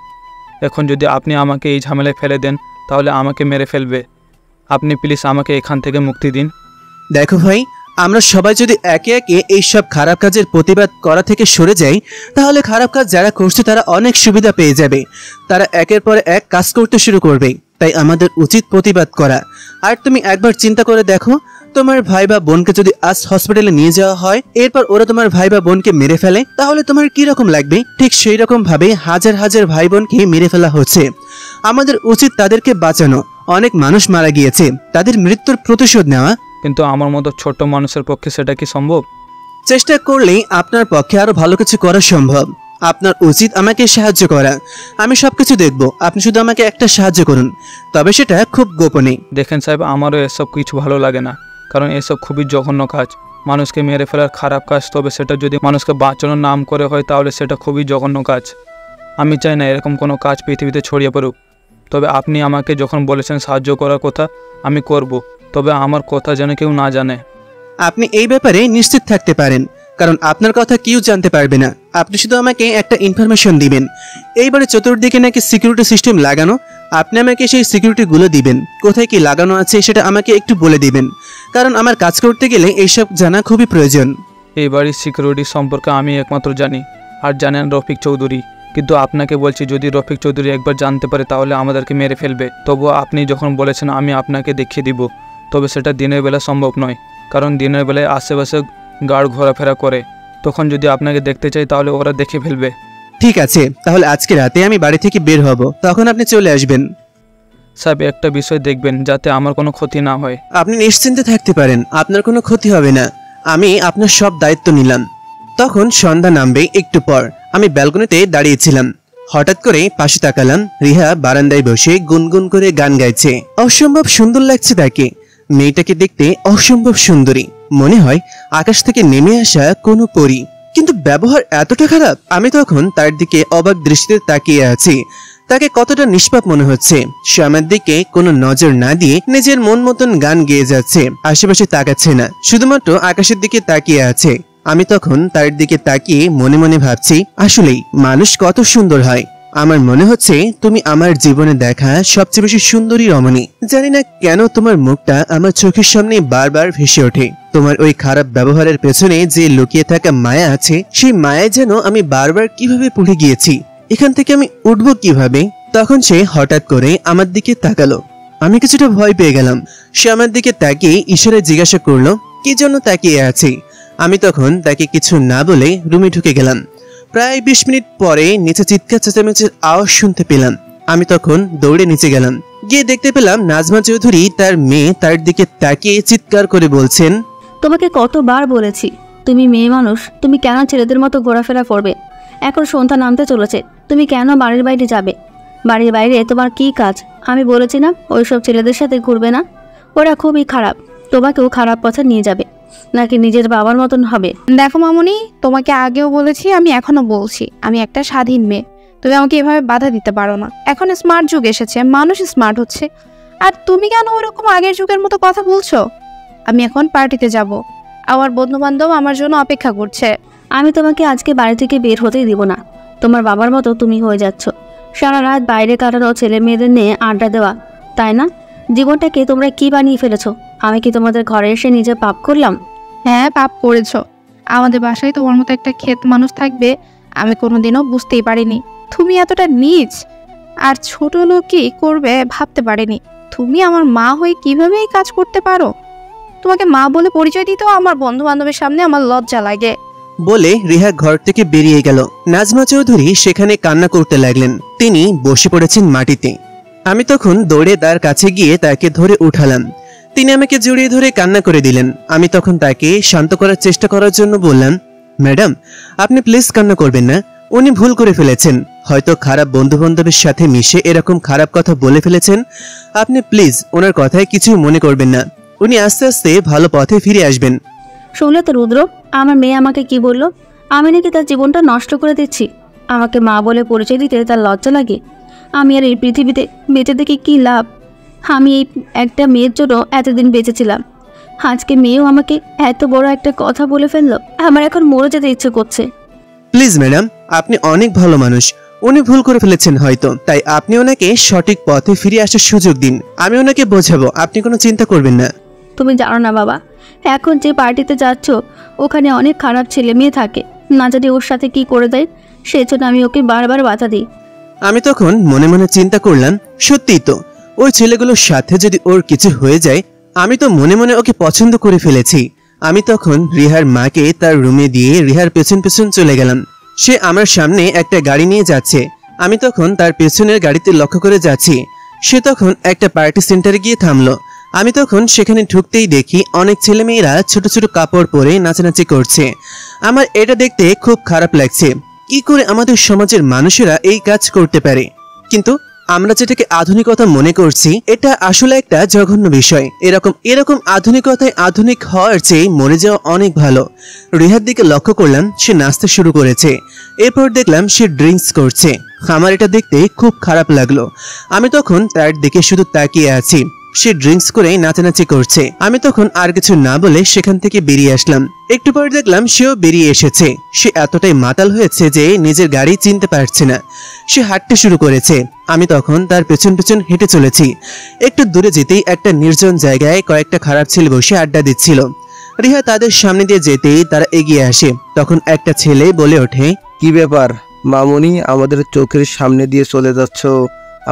এখন যদি আপনি আমাকে এই ঝামেলায় ফেলে দেন তাহলে আমাকে মেরে ফেলবে। আপনি প্লিজ আমাকে এখান থেকে মুক্তি দিন। দেখো ভাই, আমরা সবাই যদি একে একে এই সব খারাপ কাজের প্রতিবাদ করা থেকে সরে যাই তাহলে খারাপ কাজ যারা করছে তারা অনেক সুবিধা পেয়ে যাবে। তারা একের পর এক কাজ করতে শুরু করবে। তাই আমাদের উচিত প্রতিবাদ করা। আর তুমি একবার চিন্তা করে দেখো, তোমার ভাই বা বোনকে যদি আজ হসপিটালে নিয়ে যাওয়া হয়, এরপর ওরা তোমার ভাই বা বোনকে মেরে ফেলে, তাহলে তোমার কি রকম লাগবে? ঠিক সেই রকম ভাবে হাজার হাজার ভাই বোনকে মেরে ফেলা হচ্ছে। আমাদের উচিত তাদেরকে বাঁচানো। অনেক মানুষ মারা গিয়েছে, তাদের মৃত্যুর প্রতিশোধ নেওয়া। কিন্তু আমার মতো ছোট্ট মানুষের পক্ষে সেটা কি সম্ভব? চেষ্টা করলেই আপনার পক্ষে আরো ভালো কিছু করা সম্ভব। আপনার উচিত আমাকে সাহায্য করা। আমি সবকিছু দেখব, আপনি শুধু আমাকে একটা সাহায্য করুন, তবে সেটা খুব গোপনে। দেখেন সাহেব, আমারও এসব কিছু ভালো লাগে না, কারণ এসব খুবই জঘন্য কাজ। মানুষকে মেরে ফেলার খারাপ কাজ, তবে সেটা যদি মানুষকে বাঁচানোর নাম করে হয় তাহলে সেটা খুবই জঘন্য কাজ। আমি চাই না এরকম কোনো কাজ পৃথিবীতে ছড়িয়ে পড়ুক। তবে আপনি আমাকে যখন বলেছেন সাহায্য করার কথা, আমি করব, তবে আমার কথা যেন কেউ না জানে। আপনি এই ব্যাপারে নিশ্চিত থাকতে পারেন, কারণ আপনার কথা কেউ জানতে পারবে না। আপনি শুধু আমাকে একটা ইনফরমেশন দিবেন। এইবারে চতুর্দিকে নাকি সিকিউরিটি সিস্টেম লাগানো, আপনি আমাকে সেই সিকিউরিটিগুলো দিবেন। কোথায় কি লাগানো আছে সেটা আমাকে একটু বলে দিবেন, কারণ আমার কাজ করতে গেলে এইসব জানা খুবই প্রয়োজন। এই বাড়ির সিকিউরিটি সম্পর্কে আমি একমাত্র জানি, আর জানেন রফিক চৌধুরী। কিন্তু আপনাকে বলছি, যদি রফিক চৌধুরী একবার জানতে পারে তাহলে আমাদেরকে মেরে ফেলবে। তবুও আপনি যখন বলেছেন আমি আপনাকে দেখিয়ে দিব, তবে সেটা দিনের বেলা সম্ভব নয়, কারণ দিনের বেলায় আশেপাশে গার্ড ঘোরাফেরা করে। তখন যদি আপনাকে দেখতে চাই তাহলে ওরা দেখে ফেলবে। ঠিক আছে, তাহলে আজকে রাতে আমি বাড়ি থেকে বের হব, তখন আপনি চলে আসবেন। সাহেব, একটা বিষয় দেখবেন যাতে আমার কোনো ক্ষতি না হয়। আপনি নিশ্চিন্তে থাকতে পারেন, আপনার কোনো ক্ষতি হবে না। আমি আপনার সব দায়িত্ব নিলাম। তখন সন্ধ্যা নামবে একটু পর। আমি ব্যালকনিতে দাঁড়িয়েছিলাম। হঠাৎ করে পাশে তাকালাম, রিহা বারান্দায় বসে গুনগুন করে গান গাইছে। অসম্ভব সুন্দর লাগছে তাকে। মেয়েটাকে দেখতে অসম্ভব সুন্দরী, মনে হয় আকাশ থেকে নেমে আসা কোনো পরী, কিন্তু ব্যবহার এতটা খারাপ। আমি তখন তার দিকে অবাক দৃষ্টিতে তাকিয়ে আছি। তাকে কতটা নিষ্পাপ মনে হচ্ছে। সে আমার দিকে কোনো নজর না দিয়ে নিজের মন মতন গান গেয়ে যাচ্ছে, আশেপাশে তাকাচ্ছে না, শুধুমাত্র আকাশের দিকে তাকিয়ে আছে। আমি তখন তার দিকে তাকিয়ে মনে মনে ভাবছি, আসলেই মানুষ কত সুন্দর হয়। আমার মনে হচ্ছে তুমি আমার জীবনে দেখা সবচেয়ে বেশি সুন্দরী রমণী। জানি না কেন তোমার মুখটা আমার চোখের সামনে বারবার ভেসে ওঠে। তোমার ওই খারাপ ব্যবহারের পেছনে যে লুকিয়ে থাকা মায়া আছে, সেই মায়ায় যেন আমি বারবার কিভাবে পড়ে গিয়েছি। এখান থেকে আমি উঠবো কিভাবে? তখন সে হঠাৎ করে আমার দিকে তাকালো। আমি কিছুটা ভয় পেয়ে গেলাম। সে আমার দিকে তাকিয়ে ইশারায় জিজ্ঞাসা করলো, কি জন্য তাকিয়ে আছি? আমি তখন তাকে কিছু না বলে রুমে ঢুকে গেলাম। প্রায় 20 মিনিট পরে নিচে চিৎকার চেঁচামেচির আওয়াজ শুনতে পেলাম। আমি তখন দৌড়ে নিচে গেলাম। গিয়ে দেখতে পেলাম নাজমা চৌধুরী তার মেয়ে তার দিকে তাকিয়ে চিৎকার করে বলছেন, তোমাকে কতবার বলেছি তুমি মেয়ে মানুষ, তুমি কেন ছেলেদের মতো ঘোরাফেরা করবে? এখন সন্ধ্যা নামতে চলেছে, তুমি কেন বাড়ির বাইরে যাবে? বাড়ির বাইরে তোমার কি কাজ? আমি বলেছি না ওইসব ছেলেদের সাথে ঘুরবে না, ওরা খুবই খারাপ, তোমাকেও খারাপ পথে নিয়ে যাবে, নাকি নিজের বাবার মতন হবে। দেখো মামুনি, তোমাকে আগেও বলেছি, আমি এখনো বলছি, আমি একটা স্বাধীন মেয়ে। তুমি আমাকে এভাবে বাধা দিতে পারো না। এখন স্মার্ট যুগ এসেছে, মানুষ স্মার্ট হচ্ছে, আর তুমি কেন ওরকম আগের যুগের মতো কথা বলছো? আমি এখন পার্টিতে যাব, আমার বন্ধু বান্ধব আমার জন্য অপেক্ষা করছে। আমি তোমাকে আজকে বাড়ি থেকে বের হতেই দিব না। তোমার বাবার মতো তুমি হয়ে যাচ্ছ, সারা রাত বাইরে কাটানো, ছেলে মেয়েদের নিয়ে আড্ডা দেওয়া, তাই না? জীবনটাকে তোমরা কি বানিয়ে ফেলেছো? আমি কি তোমাদের ঘরে এসে নিজে পাপ করলাম? হ্যাঁ, পাপ করেছো। আমাদের বাসায় তোমার মতো একটা ক্ষেত মানুষ থাকবে আমি কোনোদিনও বুঝতেই পারিনি। তুমি এতটা নীচ আর ছোট লোকই করবে ভাবতে পারিনি। তুমি আমার মা হয়ে কিভাবে এই কাজ করতে পারো? তোমাকে মা বলে পরিচয় দিতেও আমার বন্ধু বান্ধবের সামনে আমার লজ্জা লাগে। বলে রিহা ঘর থেকে বেরিয়ে গেল। নাজমা চৌধুরী সেখানে কান্না করতে লাগলেন। তিনি বসে পড়েছেন মাটিতে। আমি তখন দৌড়ে তার কাছে গিয়ে তাকে ধরে উঠালাম। তিনি আমাকে জড়িয়ে ধরে কান্না করে দিলেন। আমি তখন তাকে শান্ত করার চেষ্টা করার জন্য বললাম, ম্যাডাম আপনি প্লিজ কান্না করবেন না, উনি ভুল করে ফেলেছেন, হয়তো খারাপ বন্ধু বান্ধবের সাথে মিশে এরকম খারাপ কথা বলে ফেলেছেন। আপনি প্লিজ ওনার কথায় কিছু মনে করবেন না, উনি আস্তে আস্তে ভালো পথে ফিরে আসবেন। শুনলে তো রুদ্র, আমার মেয়ে আমাকে কি বললো? আমি নাকি তার জীবনটা নষ্ট করে দিচ্ছি। আমাকে মা বলে পরিচয় দিতে তার লজ্জা লাগে। আমি আর এই পৃথিবীতে বেঁচে দেখি কি লাভ? আমি এই একটা মেয়ের জন্য এতদিন বেঁচেছিলাম, আজকে মেয়েও আমাকে এত বড় একটা কথা বলে ফেললো। আমার এখন মরে যেতে ইচ্ছে করছে। প্লিজ ম্যাডাম, আপনি অনেক ভালো মানুষ, উনি ভুল করে ফেলেছেন হয়তো, তাই আপনি ওনাকে সঠিক পথে ফিরে আসার সুযোগ দিন। আমি ওনাকে বোঝাবো, আপনি কোনো চিন্তা করবেন না। তুমি জানো না বাবা, এখন যে পার্টিতে যাচ্ছ ওখানে অনেক খারাপ ছেলে মেয়ে থাকে, না জানি ওর সাথে কি করে দেয়, সেই জন্য আমি ওকে বারবার বাধা দিই। আমি তখন মনে মনে চিন্তা করলাম, সত্যিই তো, ওই ছেলেগুলোর সাথে যদি ওর কিছু হয়ে যায়, আমি তো মনে মনে ওকে পছন্দ করে ফেলেছি। আমি তখন রিহার মাকে তার রুমে দিয়ে রিহার পেছন পেছন চলে গেলাম। সে আমার সামনে একটা গাড়ি নিয়ে যাচ্ছে। আমি তখন তার পেছনের গাড়িতে লক্ষ্য করে যাচ্ছি। সে তখন একটা পার্টি সেন্টারে গিয়ে থামলো। আমি তখন সেখানে ঢুকতেই দেখি অনেক ছেলেমেয়েরা ছোট ছোট কাপড় পরে নাচানাচি করছে। আমার এটা দেখতে খুব খারাপ লাগছে। কি করে আমাদের সমাজের মানুষেরা এই কাজ করতে পারে? কিন্তু আমরা যেটাকে আধুনিকতা মনে করছি, এটা আসলে একটা জঘন্য বিষয়। এরকম আধুনিকতায় আধুনিক হওয়ার চেয়ে মরে যাওয়া অনেক ভালো। রিহার দিকে লক্ষ্য করলাম, সে নাচতে শুরু করেছে। এরপর দেখলাম সে ড্রিঙ্কস করছে। আমার এটা দেখতে খুব খারাপ লাগলো। আমি তখন তার দিকে শুধু তাকিয়ে আছি। সে ড্রিঙ্কস করে নাচানাচি করছে। আমি তখন আর কিছু না বলে সেখান থেকে বেরিয়ে আসলাম। একটু পরে দেখলাম সেও বেরিয়ে এসেছে। সে এতটাই মাতাল হয়েছে যে নিজের গাড়ি চিনতে পারছে না। সে হাঁটতে শুরু করেছে। আমি তখন তার পেছন পেছন হেঁটে চলেছি। একটু দূরে যেতেই একটা নির্জন জায়গায় কয়েকটা খারাপ ছেলে বসে আড্ডা দিচ্ছিল। রিহা তাদের সামনে দিয়ে যেতেই তারা এগিয়ে আসে। তখন একটা ছেলে বলে ওঠে, কি ব্যাপার মামুনি, আমাদের চোখের সামনে দিয়ে চলে যাচ্ছ,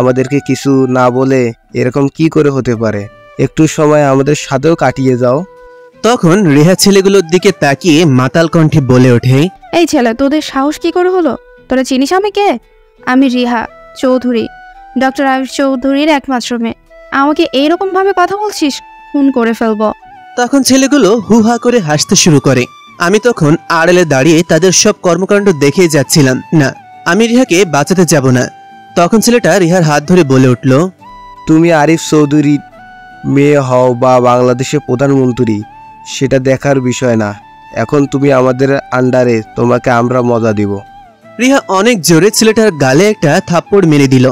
আমাদেরকে কিছু না বলে? এরকম কি করে হতে পারে? একটু সময় আমাদের সাথেও কাটিয়ে যাও। তখন রিহা ছেলেগুলোর দিকে তাকিয়ে মাতাল কণ্ঠে বলে ওঠে, এই ছেলে, তোদের সাহস কি করে হলো? তোরা চিনিস আমি কে? আমি রিহা চৌধুরী, ডক্টর আয়ুষ চৌধুরীর একমাত্র মেয়ে। আমাকে এইরকম ভাবে কথা বলছিস? খুন করে ফেলবো। তখন ছেলেগুলো হু হা করে হাসতে শুরু করে। আমি তখন আড়ালে দাঁড়িয়ে তাদের সব কর্মকাণ্ড দেখেই যাচ্ছিলাম। না, আমি রিহাকে বাঁচাতে যাব না। তখন ছেলেটা রিহার হাত ধরে বলে উঠল, তুমি আরিফ চৌধুরীর মেয়ে হও বা বাংলাদেশের প্রধানমন্ত্রী, সেটা দেখার বিষয় না। এখন তুমি আমাদের আন্ডারে, তোমাকে আমরা মজা দিব। রিহা অনেক জোরে ছেলেটার গালে একটা থাপ্পড় মেরে দিল।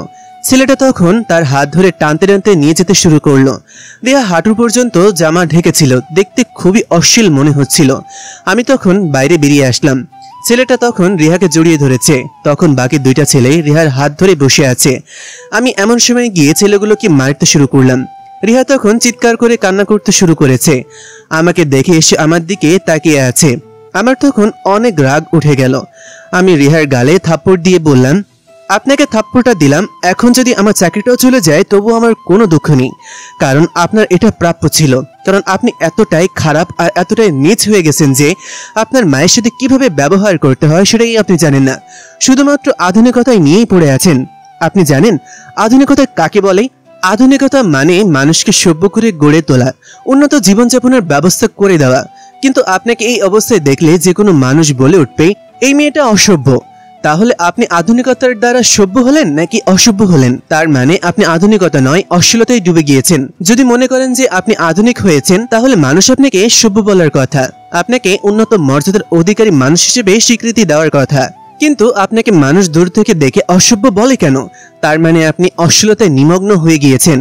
ছেলেটা তখন তার হাত ধরে টানতে টানতে নিয়ে যেতে শুরু করলো। রিহা হাঁটু পর্যন্ত জামা ঢেকেছিল, দেখতে খুবই অশ্লীল মনে হচ্ছিল। আমি তখন বাইরে বেরিয়ে আসলাম। ছেলেটা তখন রিহাকে জড়িয়ে ধরেছে। তখন বাকি দুইটা ছেলে রিহার হাত ধরে বসে আছে। আমি এমন সময় গিয়ে ছেলেগুলোকে মারতে শুরু করলাম। রিহা তখন চিৎকার করে কান্না করতে শুরু করেছে। আমাকে দেখে এসে আমার দিকে তাকিয়ে আছে। আমার তখন অনেক রাগ উঠে গেল। আমি রিহার গালে থাপ্পড় দিয়ে বললাম, আপনাকে থাপ্পড়টা দিলাম, এখন যদি আমার চাকরিটাও চলে যায় তবু আমার কোনো দুঃখ নেই, কারণ আপনার এটা প্রাপ্য ছিল। কারণ আপনি এতটাই খারাপ আর এতটাই নীচ হয়ে গেছেন যে আপনার মায়ের সাথে কিভাবে ব্যবহার করতে হয় সেটাই আপনি জানেন না। শুধুমাত্র আধুনিকতায় নিয়েই পড়ে আছেন। আপনি জানেন আধুনিকতা কাকে বলে? আধুনিকতা মানে মানুষকে সভ্য করে গড়ে তোলা, উন্নত জীবনযাপনের ব্যবস্থা করে দেওয়া। কিন্তু আপনাকে এই অবস্থায় দেখলে যে কোনো মানুষ বলে উঠবে এই মেয়েটা অসভ্য। তাহলে আপনি আধুনিকতার দ্বারা সভ্য হলেন নাকি অসভ্য হলেন? তার মানে আপনি আধুনিকতা নয়, অশ্লীলতায় ডুবে গিয়েছেন। যদি মনে করেন যে আপনি আধুনিক হয়েছেন তাহলে মানুষ আপনাকে সভ্য বলার কথা, আপনাকে উন্নত মর্যাদার অধিকারী মানুষ হিসেবে স্বীকৃতি দেওয়ার কথা। কিন্তু আপনাকে মানুষ দূর থেকে দেখে অসভ্য বলে কেন? তার মানে আপনি অশ্লীলতায় নিমগ্ন হয়ে গিয়েছেন।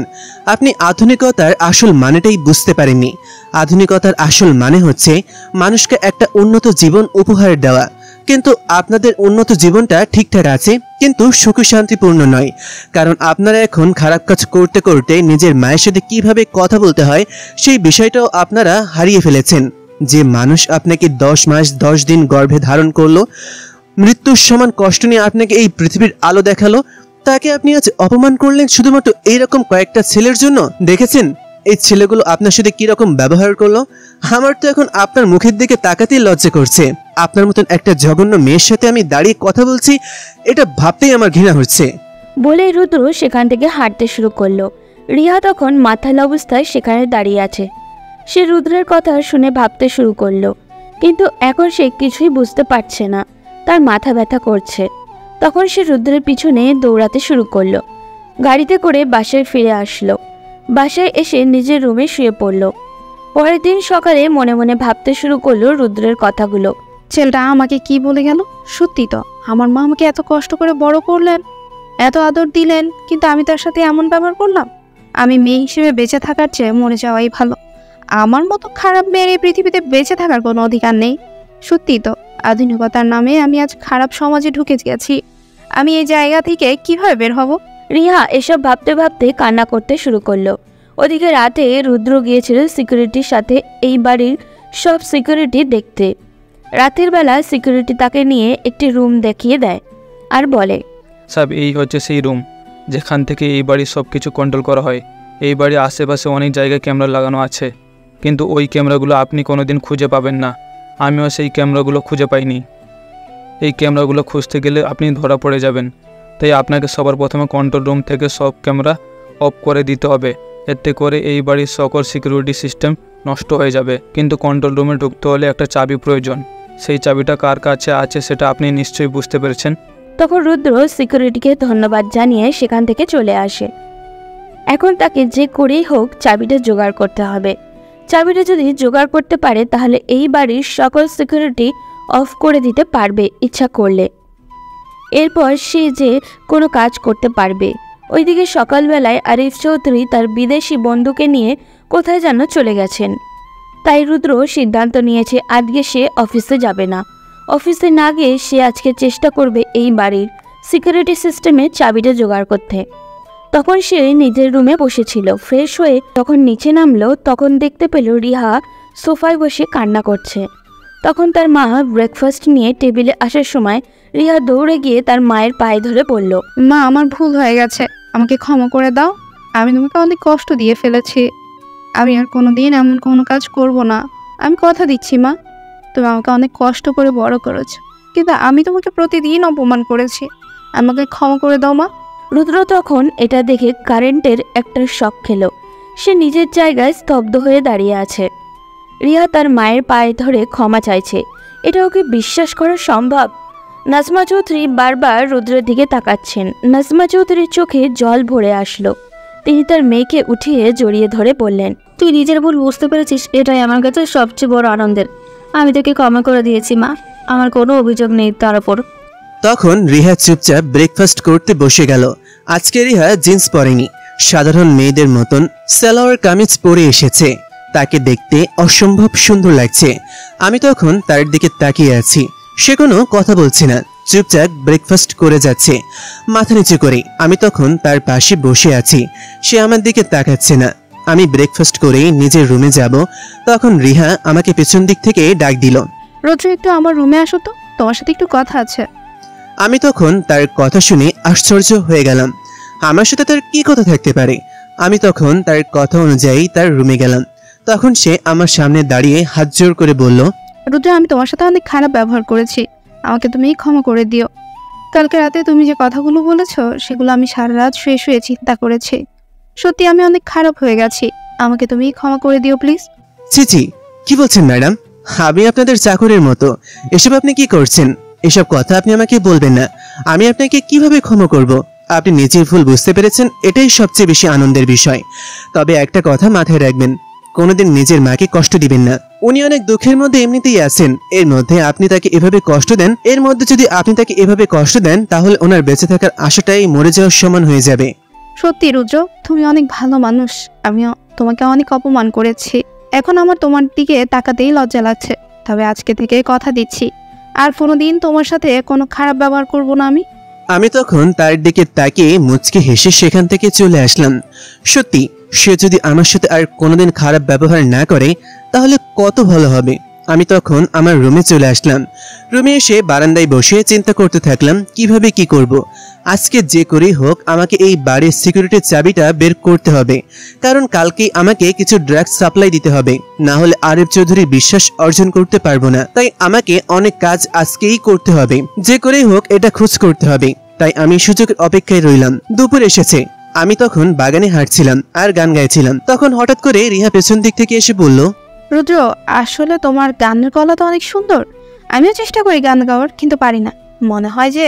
আপনি আধুনিকতার আসল মানেটাই বুঝতে পারেননি। আধুনিকতার আসল মানে হচ্ছে মানুষকে একটা উন্নত জীবন উপহার দেওয়া। কিন্তু আপনাদের উন্নত জীবনটা ঠিকঠাক আছে, কিন্তু সুখী শান্তিপূর্ণ নয়। কারণ আপনারা এখন খারাপ কাজ করতে করতে নিজের মায়ের সাথে কিভাবে কথা বলতে হয় সেই বিষয়টাও আপনারা হারিয়ে ফেলেছেন। যে মানুষ আপনাকে 10 মাস 10 দিন গর্ভে ধারণ করলো, মৃত্যুর সমান কষ্ট নিয়ে আপনাকে এই পৃথিবীর আলো দেখালো, তাকে আপনি আজ অপমান করলেন শুধুমাত্র এইরকম কয়েকটা ছেলের জন্য। দেখেছেন এই ছেলেগুলো আপনার সাথে কিরকম ব্যবহার করলো? আমার তো এখন আপনার মুখের দিকে তাকাতেই লজ্জা করছে। আপনার মতন একটা জঘন্য মেয়ের সাথে আমি দাঁড়িয়ে কথা বলছি, এটা ভাবতেই আমার ঘৃণা হচ্ছে। বলে রুদ্র সেখান থেকে হাঁটতে শুরু করলো। রিহা তখন মাথাল অবস্থায় সেখানে দাঁড়িয়ে আছে। সে রুদ্রের কথা শুনে ভাবতে শুরু করলো, কিন্তু এখন সে কিছুই বুঝতে পারছে না, তার মাথা ব্যথা করছে। তখন সে রুদ্রের পিছনে দৌড়াতে শুরু করলো। গাড়িতে করে বাসায় ফিরে আসলো। বাসায় এসে নিজের রুমে শুয়ে পড়ল। পরের দিন সকালে মনে মনে ভাবতে শুরু করলো রুদ্রের কথাগুলো। ছেলেটা আমাকে কি বলে গেল? সত্যি তো, আমার মা আমাকে এত কষ্ট করে বড় করলেন, এত আদর দিলেন, কিন্তু আমি তার সাথে এমন ব্যবহার করলাম। আমি মেয়ে হিসেবে বেঁচে থাকার চেয়ে মরে যাওয়াই ভালো। আমার মতো খারাপ মেয়ের এই পৃথিবীতে বেঁচে থাকার কোনো অধিকার নেই। সত্যি তো, আধুনিকতার নামে আমি আজ খারাপ সমাজে ঢুকে গেছি। আমি এই জায়গা থেকে কিভাবে বের হব? রিহা এসব ভাবতে ভাবতে কান্না করতে শুরু করলো। ওদিকে রাতে রুদ্র গিয়েছিল সিকিউরিটির সাথে এই বাড়ির সব সিকিউরিটি দেখতে। রাতের বেলা সিকিউরিটি তাকে নিয়ে একটি রুম দেখিয়ে দেয় আর বলে, সব এই হচ্ছে সেই রুম যেখান থেকে এই বাড়ির সব কিছু কন্ট্রোল করা হয়। এই বাড়ির আশেপাশে অনেক জায়গায় ক্যামেরা লাগানো আছে, কিন্তু ওই ক্যামেরাগুলো আপনি কোনোদিন খুঁজে পাবেন না। আমিও সেই ক্যামেরাগুলো খুঁজে পাইনি। এই ক্যামেরাগুলো খুঁজতে গেলে আপনি ধরা পড়ে যাবেন। তাই আপনাকে সবার প্রথমে কন্ট্রোল রুম থেকে সব ক্যামেরা অফ করে দিতে হবে। এতে করে এই বাড়ির সকল সিকিউরিটি সিস্টেম নষ্ট হয়ে যাবে। কিন্তু কন্ট্রোল রুমে ঢুকতে হলে একটা চাবি প্রয়োজন। সেই চাবিটা কার কাছে আছে সেটা আপনি নিশ্চয়ই বুঝতে পেরেছেন। তখন রুদ্র সিকিউরিটিকে ধন্যবাদ জানিয়ে সেখান থেকে চলে আসে। এখন তাকে যে করেই হোক চাবিটা জোগাড় করতে হবে। চাবিটা যদি জোগাড় করতে পারে তাহলে এই বাড়ির সকল সিকিউরিটি অফ করে দিতে পারবে ইচ্ছা করলে। এরপর সে যে কোনো কাজ করতে পারবে। ওইদিকে সকালবেলায় আরিফ চৌধুরী তার বিদেশি বন্ধুকে নিয়ে কোথায় যেন চলে গেছেন। তাই রুদ্র সিদ্ধান্ত নিয়েছে আজকে সে অফিসে যাবে না। অফিসে না গিয়ে সে আজকে চেষ্টা করবে এই বাড়ির সিকিউরিটি সিস্টেমে চাবিটা জোগাড় করতে। তখন সে নিজের রুমে বসেছিল। ফ্রেশ হয়ে যখন নিচে নামলো তখন দেখতে পেল রিহা সোফায় বসে কান্না করছে। তখন তার মা ব্রেকফাস্ট নিয়ে টেবিলে আসার সময় রিহা দৌড়ে গিয়ে তার মায়ের পায়ে ধরে বলল, মা, আমার ভুল হয়ে গেছে, আমাকে ক্ষমা করে দাও। আমি তোমাকে অনেক কষ্ট দিয়ে ফেলেছি। আমি আর কোনোদিন এমন কোনো কাজ করব না। আমি কথা দিচ্ছি মা, তুমি আমাকে অনেক কষ্ট করে বড় করেছো, কিন্তু আমি তোমাকে প্রতিদিন অপমান করেছি। আমাকে ক্ষমা করে দাও মা। রুদ্র তখন এটা দেখে কারেন্টের একটা শক খেল। সে নিজের জায়গায় স্তব্ধ হয়ে দাঁড়িয়ে আছে। রিহা তার মায়ের পায়ে ধরে ক্ষমা চাইছে, এটা ওকে বিশ্বাস করা সম্ভব? নাজমা চৌধুরী বারবার রুদ্রের দিকে তাকাচ্ছেন। নাজমা চৌধুরীর চোখে জল ভরে আসলো। তিনি তার মেয়েকে উঠিয়ে জড়িয়ে ধরে বললেন, তুই নিজের ভুল বুঝতে পেরেছিস, এটাই আমার কাছে সবচেয়ে বড় আনন্দের। আমি তোকে ক্ষমা করে দিয়েছি মা, আমার কোনো অভিযোগ নেই তার ওপর। তখন রিহা চুপচাপ ব্রেকফাস্ট করতে বসে গেল। আজকে রিহা জিন্স পরেনি, সাধারণ মেয়েদের মতন সালোয়ার কামিজ পরে এসেছে। তাকে দেখতে অসম্ভব সুন্দর লাগছে। আমি তখন তার দিকে তাকিয়ে আছি। সে কোনো কথা বলছে না, চুপচাপ ব্রেকফাস্ট করে যাচ্ছে মাথা নিচু করে। আমি তখন তার পাশে বসে আছি, সে আমার দিকে তাকাচ্ছে না। আমি ব্রেকফাস্ট করে নিজের রুমে যাব, তখন রিহা আমাকে পেছন দিক থেকে ডাক দিল, রুদ্র একটু আমার রুমে আসো তো, তোমার সাথে একটু কথা আছে। আমি তখন তার কথা শুনে আশ্চর্য হয়ে গেলাম। আমার সাথে তার কি কথা থাকতে পারে? আমি তখন তার কথা অনুযায়ী তার রুমে গেলাম। তখন সে আমার সামনে দাঁড়িয়ে হাত জোর করে বলল, রুদ্র আমি তোমার সাথে অনেক খারাপ ব্যবহার করেছি, আমাকে তুমি ক্ষমা করে দিও। কালকে রাতে তুমি যে কথাগুলো বলেছো সেগুলো আমি সারা রাত শুয়ে শুয়ে চিন্তা করেছি। সত্যি আমি অনেক খারাপ হয়ে গেছি, আমাকে তুমি ক্ষমা করে দিও প্লিজ। চিচি, কি বলছেন ম্যাডাম? আমি আপনাদের চাকরের মতো, এসব আপনি কি করছেন? এসব কথা আপনি আমাকে বলবেন না। আমি আপনাকে কিভাবে ক্ষমা করব? আপনি নিজের ভুল বুঝতে পেরেছেন, এটাই সবচেয়ে বেশি আনন্দের বিষয়। তবে একটা কথা মাথায় রাখবেন, কোনোদিন নিজের মাকে কষ্ট দিবেন না। উনি অনেক দুঃখের মধ্যে এমনিতেই আছেন, এর মধ্যে আপনি তাকে এভাবে কষ্ট দেন, তাহলে ওনার বেঁচে থাকার আশাটাই মরে যাওয়ার সমান হয়ে যাবে। সত্যি রুদ্র, তুমি অনেক ভালো মানুষ। আমিও তোমাকে অনেক অপমান করেছি, এখন আমার তোমার দিকে তাকাতেই লজ্জা লাগছে। তবে আজকে থেকে কথা দিচ্ছি, আর কোনোদিন তোমার সাথে কোনো খারাপ ব্যবহার করব না আমি। আমি তখন তার দিকে তাকিয়ে মুচকি হেসে সেখান থেকে চলে আসলাম। সত্যি, সে যদি আমার সাথে আর কোনোদিন খারাপ ব্যবহার না করে তাহলে কত ভালো হবে। আমি তখন আমার রুমে চলে আসলাম। রুমে এসে বারান্দায় বসে চিন্তা করতে থাকলাম কিভাবে কি করব। আজকে যে করেই হোক আমাকে এই বাড়ির সিকিউরিটির চাবিটা বের করতে হবে, কারণ কালকেই আমাকে কিছু ড্রাগস সাপ্লাই দিতে হবে, না হলে আরিফ চৌধুরীর বিশ্বাস অর্জন করতে পারবো না। তাই আমাকে অনেক কাজ আজকেই করতে হবে, যে করেই হোক এটা খোঁজ করতে হবে। তাই আমি সুযোগের অপেক্ষায় রইলাম। দুপুর এসেছে, আমি তখন বাগানে হাঁটছিলাম আর গান গাইছিলাম। তখন হঠাৎ করে রিহা পেছন দিক থেকে এসে বলল, রুদ্র আসলে তোমার গানের গলা তো অনেক সুন্দর, আমিও চেষ্টা করি গান গাওয়ার, কিন্তু পারি না। মনে হয় যে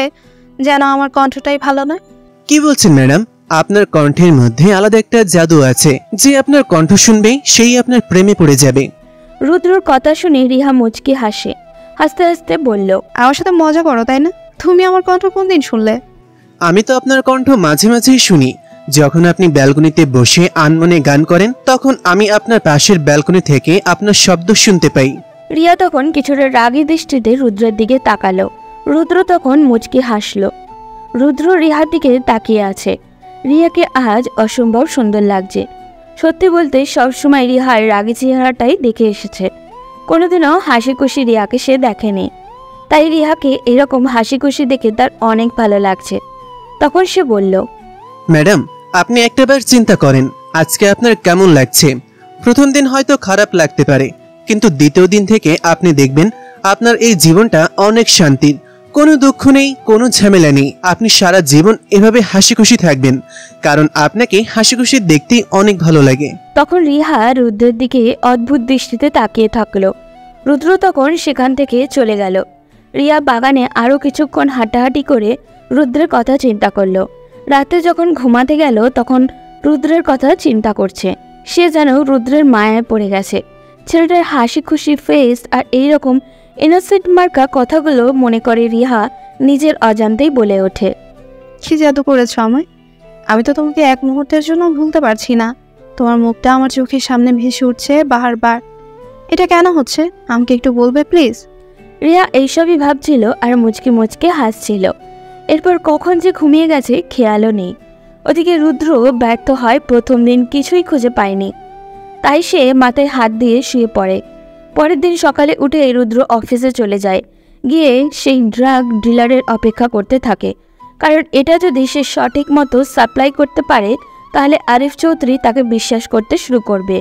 যেন আমার কণ্ঠটাই ভালো নয়। কি বলছেন ম্যাডাম? আপনার কণ্ঠের মধ্যে আলাদা একটা জাদু আছে, যে আপনার কণ্ঠ শুনবে সেই আপনার প্রেমে পড়ে যাবে। রুদ্রর কথা শুনে রিহা মুচকি হাসে। হাসতে হাসতে বলল, আমার সাথে মজা করো তাই না? তুমি আমার কণ্ঠ কোনদিন শুনলে? আমি তো আপনার কণ্ঠ মাঝে মাঝেই শুনি। যখন আপনি ব্যালকনিতে বসে আনমনে গান করেন, তখন আমি আপনার পাশের ব্যালকনি থেকে আপনার শব্দ শুনতে পাই। রিয়া তখন কিছুটা রাগী দৃষ্টিতে রুদ্রের দিকে তাকালো। রুদ্র তখন মুচকি হাসলো। রুদ্র রিহার দিকে তাকিয়ে আছে। রিয়াকে আজ অসম্ভব সুন্দর লাগছে। সত্যি বলতে সবসময় রিহার রাগী চেহারাটাই দেখে এসেছে, কোনোদিনও হাসি খুশি রিয়াকে সে দেখেনি। তাই রিহাকে এরকম হাসি খুশি দেখে তার অনেক ভালো লাগছে। তখন সে বলল, ম্যাডাম, আপনি একটাবার চিন্তা করেন, আজকে আপনার কেমন লাগছে। প্রথম দিন হয়তো খারাপ লাগতে পারে, কিন্তু দ্বিতীয় দিন থেকে আপনি দেখবেন আপনার এই জীবনটা অনেক শান্তির, কোনো দুঃখ নেই, কোনো ঝামেলা নেই। আপনি সারা জীবন এভাবে হাসি খুশি থাকবেন, কারণ আপনাকে হাসি খুশি দেখতেই অনেক ভালো লাগে। তখন রিহা রুদ্রের দিকে অদ্ভুত দৃষ্টিতে তাকিয়ে থাকলো। রুদ্র তখন সেখান থেকে চলে গেল। রিয়া বাগানে আরও কিছুক্ষণ হাঁটাহাঁটি করে রুদ্রের কথা চিন্তা করলো। রাতে যখন ঘুমাতে গেল তখন রুদ্রের কথা চিন্তা করছে। সে যেন রুদ্রের মায়ায় পড়ে গেছে। ছেলেটার হাসি খুশি ফেস আর এইরকম ইনোসেন্ট মার্কা কথাগুলো মনে করে রিহা নিজের অজান্তেই বলে ওঠে, কি জাদু করেছো আমায়? আমি তো তোমাকে এক মুহূর্তের জন্য ভুলতে পারছি না। তোমার মুখটা আমার চোখের সামনে ভেসে উঠছে বারবার। এটা কেন হচ্ছে আমাকে একটু বলবে প্লিজ? রিয়া এইসবই ভাবছিল আর মুচকি মুচকে হাসছিল। এরপর কখন যে ঘুমিয়ে গেছে খেয়ালও নেই। ওদিকে রুদ্র ব্যর্থ হয়, প্রথম দিন কিছুই খুঁজে পায়নি। তাই সে মাথায় হাত দিয়ে শুয়ে পড়ে। পরের দিন সকালে উঠে রুদ্র অফিসে চলে যায়। গিয়ে সেই ড্রাগ ডিলারের অপেক্ষা করতে থাকে, কারণ এটা যদি সে সঠিক মতো সাপ্লাই করতে পারে তাহলে আরিফ চৌধুরী তাকে বিশ্বাস করতে শুরু করবে।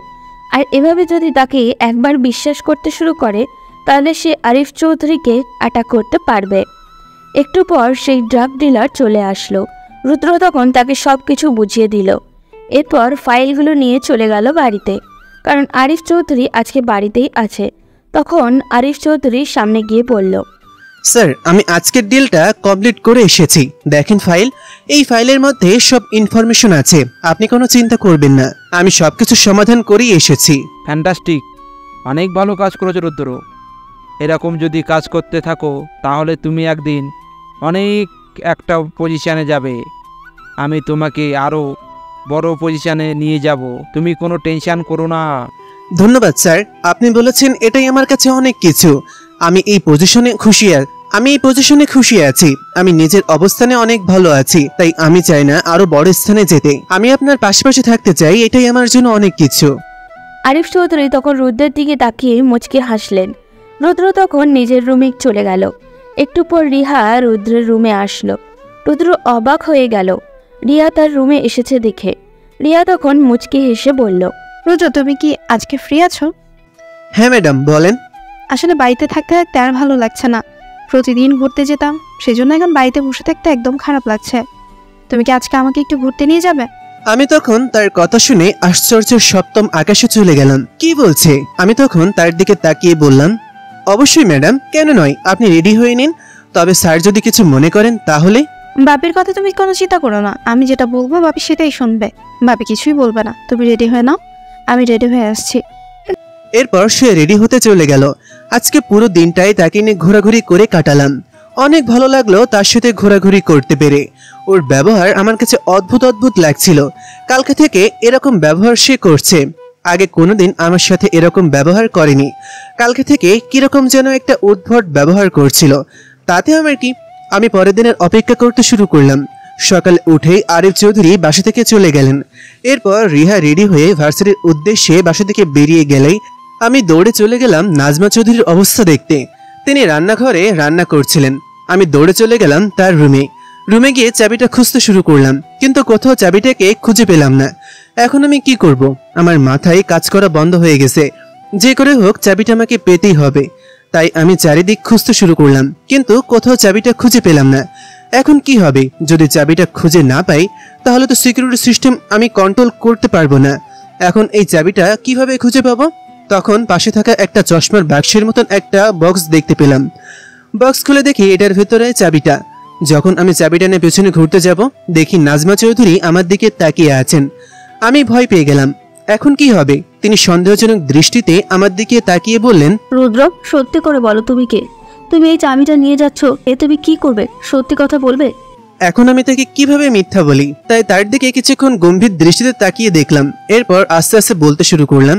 আর এভাবে যদি তাকে একবার বিশ্বাস করতে শুরু করে তাহলে সে আরিফ চৌধুরীকে অ্যাটাক করতে পারবে। একটু পর সেই ড্রাগ ডিলার চলে আসলো। রুদ্র তখন তাকে সব কিছু বুঝিয়ে দিল। এরপর ফাইলগুলো নিয়ে চলে গেল বাড়িতে, কারণ আরিফ চৌধুরী আজকে বাড়িতেই আছে। তখন আরিফ চৌধুরী সামনে গিয়ে বলল, স্যার, আমি আজকের ডিলটা কমপ্লিট করে এসেছি। দেখেন ফাইল, এই ফাইলের মধ্যে সব ইনফরমেশন আছে, আপনি কোনো চিন্তা করবেন না, আমি সবকিছু সমাধান করেই এসেছি। ফ্যান্টাস্টিক, অনেক ভালো কাজ করেছো রুদ্র। এরকম যদি কাজ করতে থাকো তাহলে তুমি একদিন অনেক একটা পজিশানে যাবে। আমি তোমাকে আরও বড় পজিশানে নিয়ে যাব, তুমি কোনো টেনশন করো না। ধন্যবাদ স্যার, আপনি বলেছেন এটাই আমার কাছে অনেক কিছু। আমি এই পজিশনে খুশি আছি। আমি নিজের অবস্থানে অনেক ভালো আছি, তাই আমি চাই না আরো বড় স্থানে যেতে। আমি আপনার পাশাপাশি থাকতে চাই, এটাই আমার জন্য অনেক কিছু। আরিফ চৌধুরী তখন রুদ্রের দিকে তাকিয়ে মুচকে হাসলেন। রুদ্র তখন নিজের রুমে চলে গেল। একটু পর রিহা রুদ্রের রুমে আসলো। রুদ্র অবাক হয়ে গেল রিয়া তার রুমে এসেছে দেখে। রিয়া তখন মুচকি হেসে বলল, রুদ্র, তুমি কি আজকে ফ্রি আছো? হ্যাঁ ম্যাডাম, বলেন। আসলে বাড়িতে থাকতে থাকতে আর ভালো লাগছে না। প্রতিদিন ঘুরতে যেতাম, সেজন্য এখন বাড়িতে বসে থাকতে একদম খারাপ লাগছে। তুমি কি আজকে আমাকে একটু ঘুরতে নিয়ে যাবে? আমি তখন তার কথা শুনে আশ্চর্যের সপ্তম আকাশে চলে গেলাম। কি বলছে? আমি তখন তার দিকে তাকিয়ে বললাম, অবশ্যই ম্যাডাম, কেন নয়, আপনি রেডি হয়ে নিন। তবে স্যার যদি কিছু মনে করেন তাহলে। বাপির কথা তুমি কোনো চিন্তা করো না, আমি যেটা বলবো বাপি সেটাই শুনবে। বাপি কিছুই বলবে না, তুমি রেডি হয়ে নাও, আমি রেডি হয়ে আসছি। এরপর সে রেডি হতে চলে গেল। আজকে পুরো দিনটাই তাকে নিয়ে ঘোরাঘুরি করে কাটালাম। অনেক ভালো লাগলো তার সাথে ঘোরাঘুরি করতে পেরে। ওর ব্যবহার আমার কাছে অদ্ভুত লাগছিল। কালকে থেকে এরকম ব্যবহার সে করছে, আগে কোনোদিন আমার সাথে এরকম ব্যবহার করেনি। কালকে থেকে কিরকম যেন একটা উদ্ভট ব্যবহার করছিল। তাতে আমার কি, আমি পরের দিনের অপেক্ষা করতে শুরু করলাম। সকালে উঠেই আরিফ চৌধুরী বাসা থেকে চলে গেলেন। এরপর রিহা রেডি হয়ে ভার্সিটির উদ্দেশ্যে বাসা থেকে বেরিয়ে গেলেই আমি দৌড়ে চলে গেলাম নাজমা চৌধুরীর অবস্থা দেখতে। তিনি রান্নাঘরে রান্না করছিলেন। আমি দৌড়ে চলে গেলাম তার রুমে গিয়ে চাবিটা খুঁজতে শুরু করলাম, কিন্তু কোথাও চাবিটাকে খুঁজে পেলাম না। এখন আমি কি করব? আমার মাথায় কাজ করা বন্ধ হয়ে গেছে। যে করে হোক চাবিটা আমাকে পেতেই হবে। তাই আমি চারিদিক খুঁজতে শুরু করলাম, কিন্তু কোথাও চাবিটা খুঁজে পেলাম না। এখন কি হবে? যদি চাবিটা খুঁজে না পাই তাহলে তো সিকিউরিটি সিস্টেম আমি কন্ট্রোল করতে পারবো না। এখন এই চাবিটা কিভাবে খুঁজে পাবো? তখন পাশে থাকা একটা চশমার বাক্সের মতন একটা বক্স দেখতে পেলাম। বক্স খুলে দেখি এটার ভেতরে চাবিটা। যখন আমি চাবিটা নিয়ে পেছনে ঘুরতে যাব, দেখি নাজমা চৌধুরী আমার দিকে তাকিয়ে আছেন। আমি ভয় পেয়ে গেলাম। এখন কি হবে? তিনি সন্দেহজনক দৃষ্টিতে আমার দিকে তাকিয়ে বললেন, রুদ্র, সত্যি করে বলো তুমি কে? তুমি এই চাবিটা নিয়ে যাচ্ছ, এ তুমি কি করবে? সত্যি কথা বলবে? এখন আমি তাকে কিভাবে মিথ্যা বলি? তাই তার দিকে কিছুক্ষণ গম্ভীর দৃষ্টিতে তাকিয়ে দেখলাম। এরপর আস্তে আস্তে বলতে শুরু করলাম,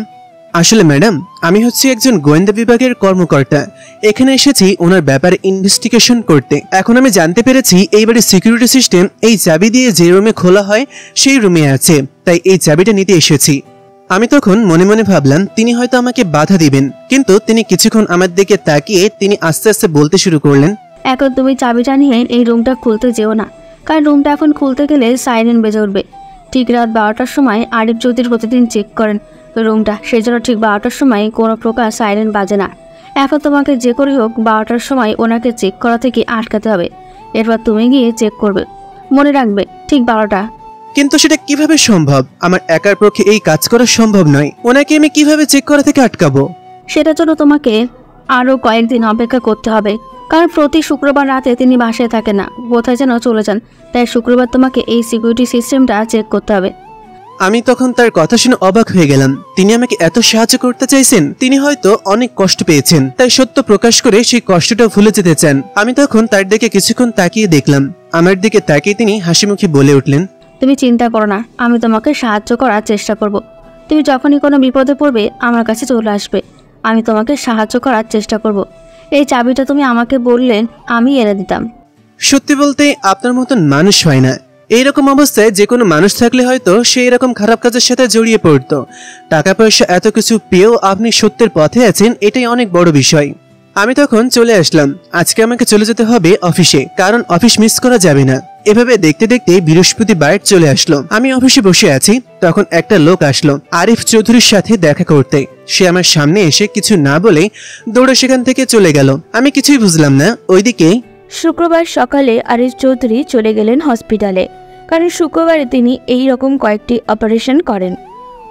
আসলে ম্যাডাম, আমি হচ্ছি একজন গোয়েন্দা বিভাগের কর্মকর্তা। এখানে এসেছি ওনার ব্যাপারে ইনভেস্টিগেশন করতে। এখন আমি জানতে পেরেছি এই বাড়ির সিকিউরিটি সিস্টেম এই চাবি দিয়ে যে রুমে খোলা হয় সেই রুমে আছে, তাই এই চাবিটা নিতে এসেছি। আমি তখন মনে মনে ভাবলাম তিনি হয়তো আমাকে বাধা দিবেন, কিন্তু তিনি কিছুক্ষণ আমার দিকে তাকিয়ে তিনি আস্তে আস্তে বলতে শুরু করলেন, এখন তুমি চাবিটা নিয়ে এই রুমটা খুলতে যেও না, কারণ রুমটা এখন খুলতে গেলে সাইরেন বেজে উঠবে। ঠিক রাত 12টার সময় আরিফ চৌধুরী প্রতিদিন চেক করেন রুমটা, সেই জন্য ঠিক 12টার সময় কোনো প্রকার সাইরেন বাজে না। এখন তোমাকে যে করে হোক 12টার সময় ওনাকে চেক করা থেকে আটকাতে হবে। এরপর তুমি গিয়ে চেক করবে, মনে রাখবে ঠিক 12টা। কিন্তু সেটা কিভাবে সম্ভব? আমার একার পক্ষে এই কাজ করা সম্ভব নয়। ওনাকে আমি কিভাবে চেক করা থেকে আটকাবো? সেটার জন্য তোমাকে আরও কয়েকদিন অপেক্ষা করতে হবে, কারণ প্রতি শুক্রবার রাতে তিনি বাসায় থাকেন না, কোথায় যেন চলে যান। তাই শুক্রবার তোমাকে এই সিকিউরিটি সিস্টেমটা চেক করতে হবে। আমি তখন তার কথা শুনে অবাক হয়ে গেলাম। তিনি আমাকে এত সাহায্য করতে চাইছেন। তিনি হয়তো অনেক কষ্ট পেয়েছেন, তাই সত্য প্রকাশ করে সেই কষ্টটা ভুলে যেতে চান। আমি তখন তার দিকে কিছুক্ষণ তাকিয়ে দেখলাম। আমার দিকে তাকিয়ে তিনি হাসিমুখে বলে উঠলেন, তুমি চিন্তা করো না, আমি তোমাকে সাহায্য করার চেষ্টা করব। তুমি যখনই কোনো বিপদে পড়বে আমার কাছে চলে আসবে, আমি তোমাকে সাহায্য করার চেষ্টা করব। এই চাবিটা তুমি আমাকে বললেন, আমি এনে দিতাম। সত্যি বলতে আপনার মতন মানুষ হয় না। এইরকম অবস্থায় যে কোনো মানুষ থাকলে হয়তো সে এরকম খারাপ কাজের সাথে জড়িয়ে পড়তো। টাকা পয়সা এত কিছু পেয়েও আপনি সত্যের পথে আছেন, এটাই অনেক বড় বিষয়। আমি তখন চলে আসলাম। আজকে আমাকে চলে যেতে হবে অফিসে, কারণ অফিস মিস করা যাবে না। এভাবে দেখতে দেখতে বৃহস্পতিবার চলে আসলো। আমি অফিসে বসে আছি, তখন একটা লোক আসলো আরিফ চৌধুরীর সাথে দেখা করতে। সে আমার সামনে এসে কিছু না বলে দৌড়ে সেখান থেকে চলে গেল। আমি কিছুই বুঝলাম না। ওইদিকে শুক্রবার সকালে আরিফ চৌধুরী চলে গেলেন হসপিটালে, কারণ শুক্রবারে তিনি এই রকম কয়েকটি অপারেশন করেন।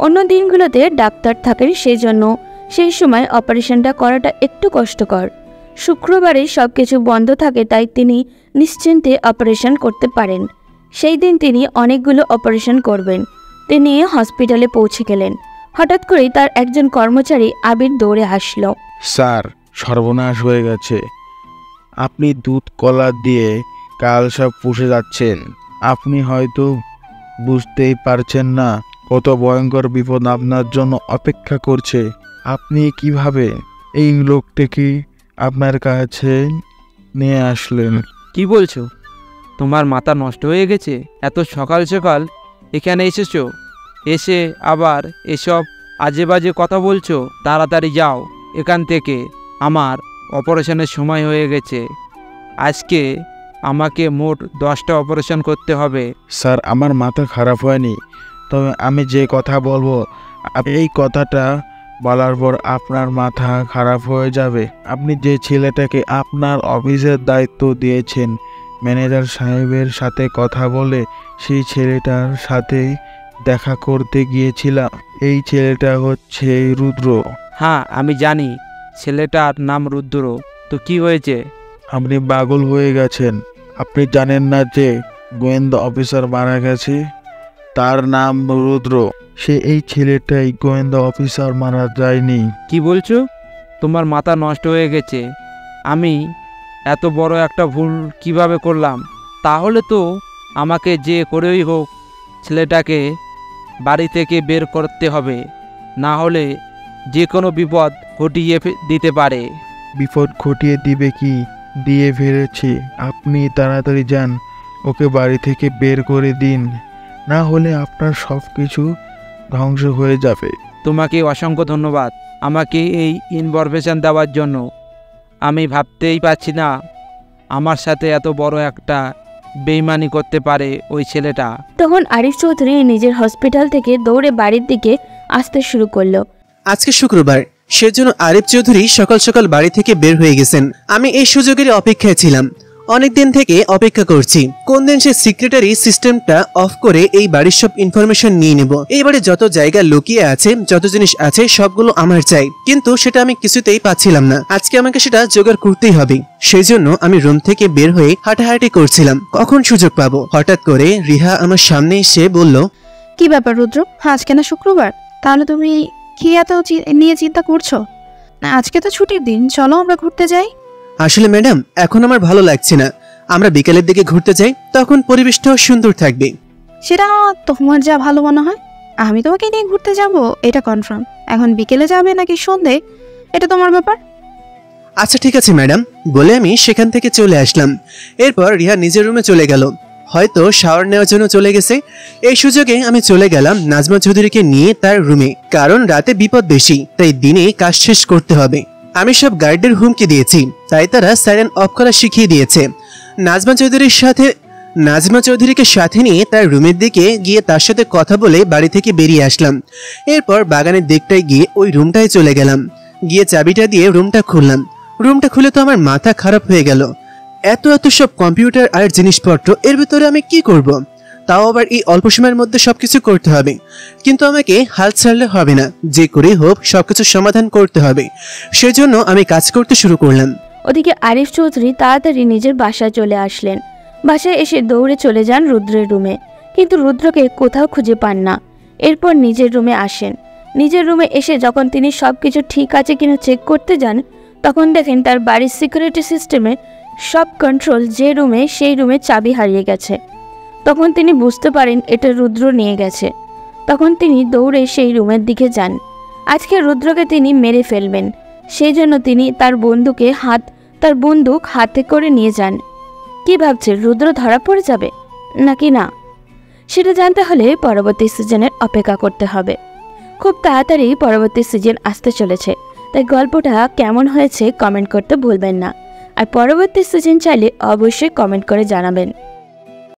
অন্য দিনগুলোতে ডাক্তার থাকেন, সেই জন্য সেই সময় অপারেশনটা করাটা একটু কষ্টকর। শুক্রবারে সব কিছু বন্ধ থাকে, তাই তিনি নিশ্চিন্তে অপারেশন করতে পারেন। সেই দিন তিনি অনেকগুলো অপারেশন করবেন। তিনি হসপিটালে পৌঁছে গেলেন। হঠাৎ করেই তার একজন কর্মচারী আবির দৌড়ে আসলো। স্যার, সর্বনাশ হয়ে গেছে। আপনি দুধ কলা দিয়ে কাল সব পুষে যাচ্ছেন। আপনি হয়তো বুঝতেই পারছেন না কত ভয়ঙ্কর বিপদ আপনার জন্য অপেক্ষা করছে। আপনি কিভাবে এই লোকটিকে আপনার কাছে নিয়ে আসলেন? কি বলছো? তোমার মাথা নষ্ট হয়ে গেছে? এত সকাল সকাল এখানে এসেছো, এসে আবার এসব আজে বাজে কথা বলছো? তাড়াতাড়ি যাও এখান থেকে, আমার অপারেশনের সময় হয়ে গেছে। আজকে আমাকে মোট 10টা অপারেশন করতে হবে। স্যার, আমার মাথা খারাপ হয়নি, তবে আমি যে কথা বলবো এই কথাটা বলার পর আপনার মাথা খারাপ হয়ে যাবে। আপনি যে ছেলেটাকে আপনার অফিসের দায়িত্ব দিয়েছেন, ম্যানেজার সাহেবের সাথে কথা বলে সেই ছেলেটার সাথে দেখা করতে গিয়েছিলাম। এই ছেলেটা হচ্ছে রুদ্র। হ্যাঁ, আমি জানি ছেলেটার নাম রুদ্র। তো কি হয়েছে? আপনি পাগল হয়ে গেছেন। আপনি জানেন না যে গোয়েন্দা অফিসার মারা গেছে? তার নাম রুদ্র। সে এই ছেলেটাই গোয়েন্দা অফিসার, মারা যায়নি। কি বলছো? তোমার মাথা নষ্ট হয়ে গেছে। আমি এত বড় একটা ভুল কিভাবে করলাম? তাহলে তো আমাকে যে করেই হোক ছেলেটাকে বাড়ি থেকে বের করতে হবে, না হলে যে কোনো বিপদ ঘটিয়ে দিতে পারে। বিপদ ঘটিয়ে দিবে কি? দিয়ে ফেলেছি। আপনি তাড়াতাড়ি যান, ওকে বাড়ি থেকে বের করে দিন, না হলে আপনার সব কিছু ধ্বংস হয়ে যাবে। তোমাকে অসংখ্য ধন্যবাদ আমাকে এই ইনফরমেশন দেওয়ার জন্য। আমি ভাবতেই পারছি না আমার সাথে এত বড় একটা বেইমানি করতে পারে ওই ছেলেটা। তখন আরিফ চৌধুরী নিজের হসপিটাল থেকে দৌড়ে বাড়ির দিকে আসতে শুরু করলো। আজকে শুক্রবার, সেজন্য আরিফ চৌধুরী সকাল সকাল বাড়ি থেকে বের হয়ে গেছেন। আমি এই সুযোগের অপেক্ষায় ছিলাম, অনেক দিন থেকে অপেক্ষা করছি কোন দিন সে সিক্রেটারি সিস্টেমটা অফ করে এই বাড়ির সব ইনফরমেশন নিয়ে নেব। এই বাড়ি যত জায়গা লুকিয়ে আছে, যত জিনিস আছে, সবগুলো আমার চাই, কিন্তু সেটা আমি কিছুতেই পাচ্ছিলাম না। আজকে আমাকে সেটা জোগাড় করতেই হবে। সেই জন্য আমি রুম থেকে বের হয়ে হাঁটাহাঁটি করছিলাম, কখন সুযোগ পাবো। হঠাৎ করে রিহা আমার সামনে এসে বলল, কি ব্যাপার রুদ্র, আজকে না শুক্রবার? তাহলে তুমি কি এত নিয়ে চিন্তা করছো? না, আজকে তো ছুটির দিন, চলো আমরা ঘুরতে যাই। আসলে ম্যাডাম, এখন আমার ভালো লাগছে না। আমরা বিকেলের দিকে ঘুরতে যাই, তখন পরিবেশটাও সুন্দর থাকবে। সেটা তোমার যা ভালো মনে হয়। আমি তোমাকে নিয়ে ঘুরতে যাব এটা কনফার্ম। এখন বিকেলে যাবে নাকি সন্ধে, এটা তোমার ব্যাপার। আচ্ছা ঠিক আছে ম্যাডাম, বলে আমি সেখান থেকে চলে আসলাম। এরপর রিহা নিজের রুমে চলে গেল, হয়তো শাওয়ার নেওয়ার জন্য চলে গেছে। এই সুযোগে আমি চলে গেলাম নাজমা চৌধুরীকে নিয়ে তার রুমে, কারণ রাতে বিপদ বেশি, তাই দিনে কাজ শেষ করতে হবে। আমি সব গার্ডদের হুমকি দিয়েছি, তাই তারা সাইরেন অফ করা শিখিয়ে দিয়েছে। নাজমা চৌধুরীকে সাথে নিয়ে তার রুমের দিকে গিয়ে তার সাথে কথা বলে বাড়ি থেকে বেরিয়ে আসলাম। এরপর বাগানের দিকটায় গিয়ে ওই রুমটায় চলে গেলাম, গিয়ে চাবিটা দিয়ে রুমটা খুললাম। রুমটা খুলে তো আমার মাথা খারাপ হয়ে গেল। এত সব কম্পিউটার আর জিনিসপত্র, এর ভিতরে আমি কি করব? তাও আবার এই অল্প সময়ের মধ্যে সবকিছু করতে হবে। কিন্তু আমাকে হাল ছাড়লে হবে না, যে করেই হোক সবকিছু সমাধান করতে হবে। সেজন্য আমি কাজ করতে শুরু করলাম। ওদিকে আরিফ চৌধুরী তাড়াতাড়ি নিজের বাসায় চলে আসলেন। বাসায় এসে দৌড়ে চলে যান রুদ্রের রুমে, কিন্তু রুদ্রকে কোথাও খুঁজে পান না। এরপর নিজের রুমে আসেন। নিজের রুমে এসে যখন তিনি সবকিছু ঠিক আছে কিনা চেক করতে যান, তখন দেখেন তার বাড়ির সিকিউরিটি সিস্টেমে সব কন্ট্রোল যে রুমে, সেই রুমে চাবি হারিয়ে গেছে। তখন তিনি বুঝতে পারেন এটা রুদ্র নিয়ে গেছে। তখন তিনি দৌড়ে সেই রুমের দিকে যান। আজকে রুদ্রকে তিনি মেরে ফেলবেন, সেই জন্য তিনি তার বন্দুক হাতে করে নিয়ে যান। কি ভাবছে, রুদ্র ধরা পড়ে যাবে নাকি না, সেটা জানতে হলে পরবর্তী সিজনের অপেক্ষা করতে হবে। খুব তাড়াতাড়ি পরবর্তী সিজন আসতে চলেছে, তাই গল্পটা কেমন হয়েছে কমেন্ট করতে ভুলবেন না। আর পরবর্তী সিজন চাইলে অবশ্যই কমেন্ট করে জানাবেন।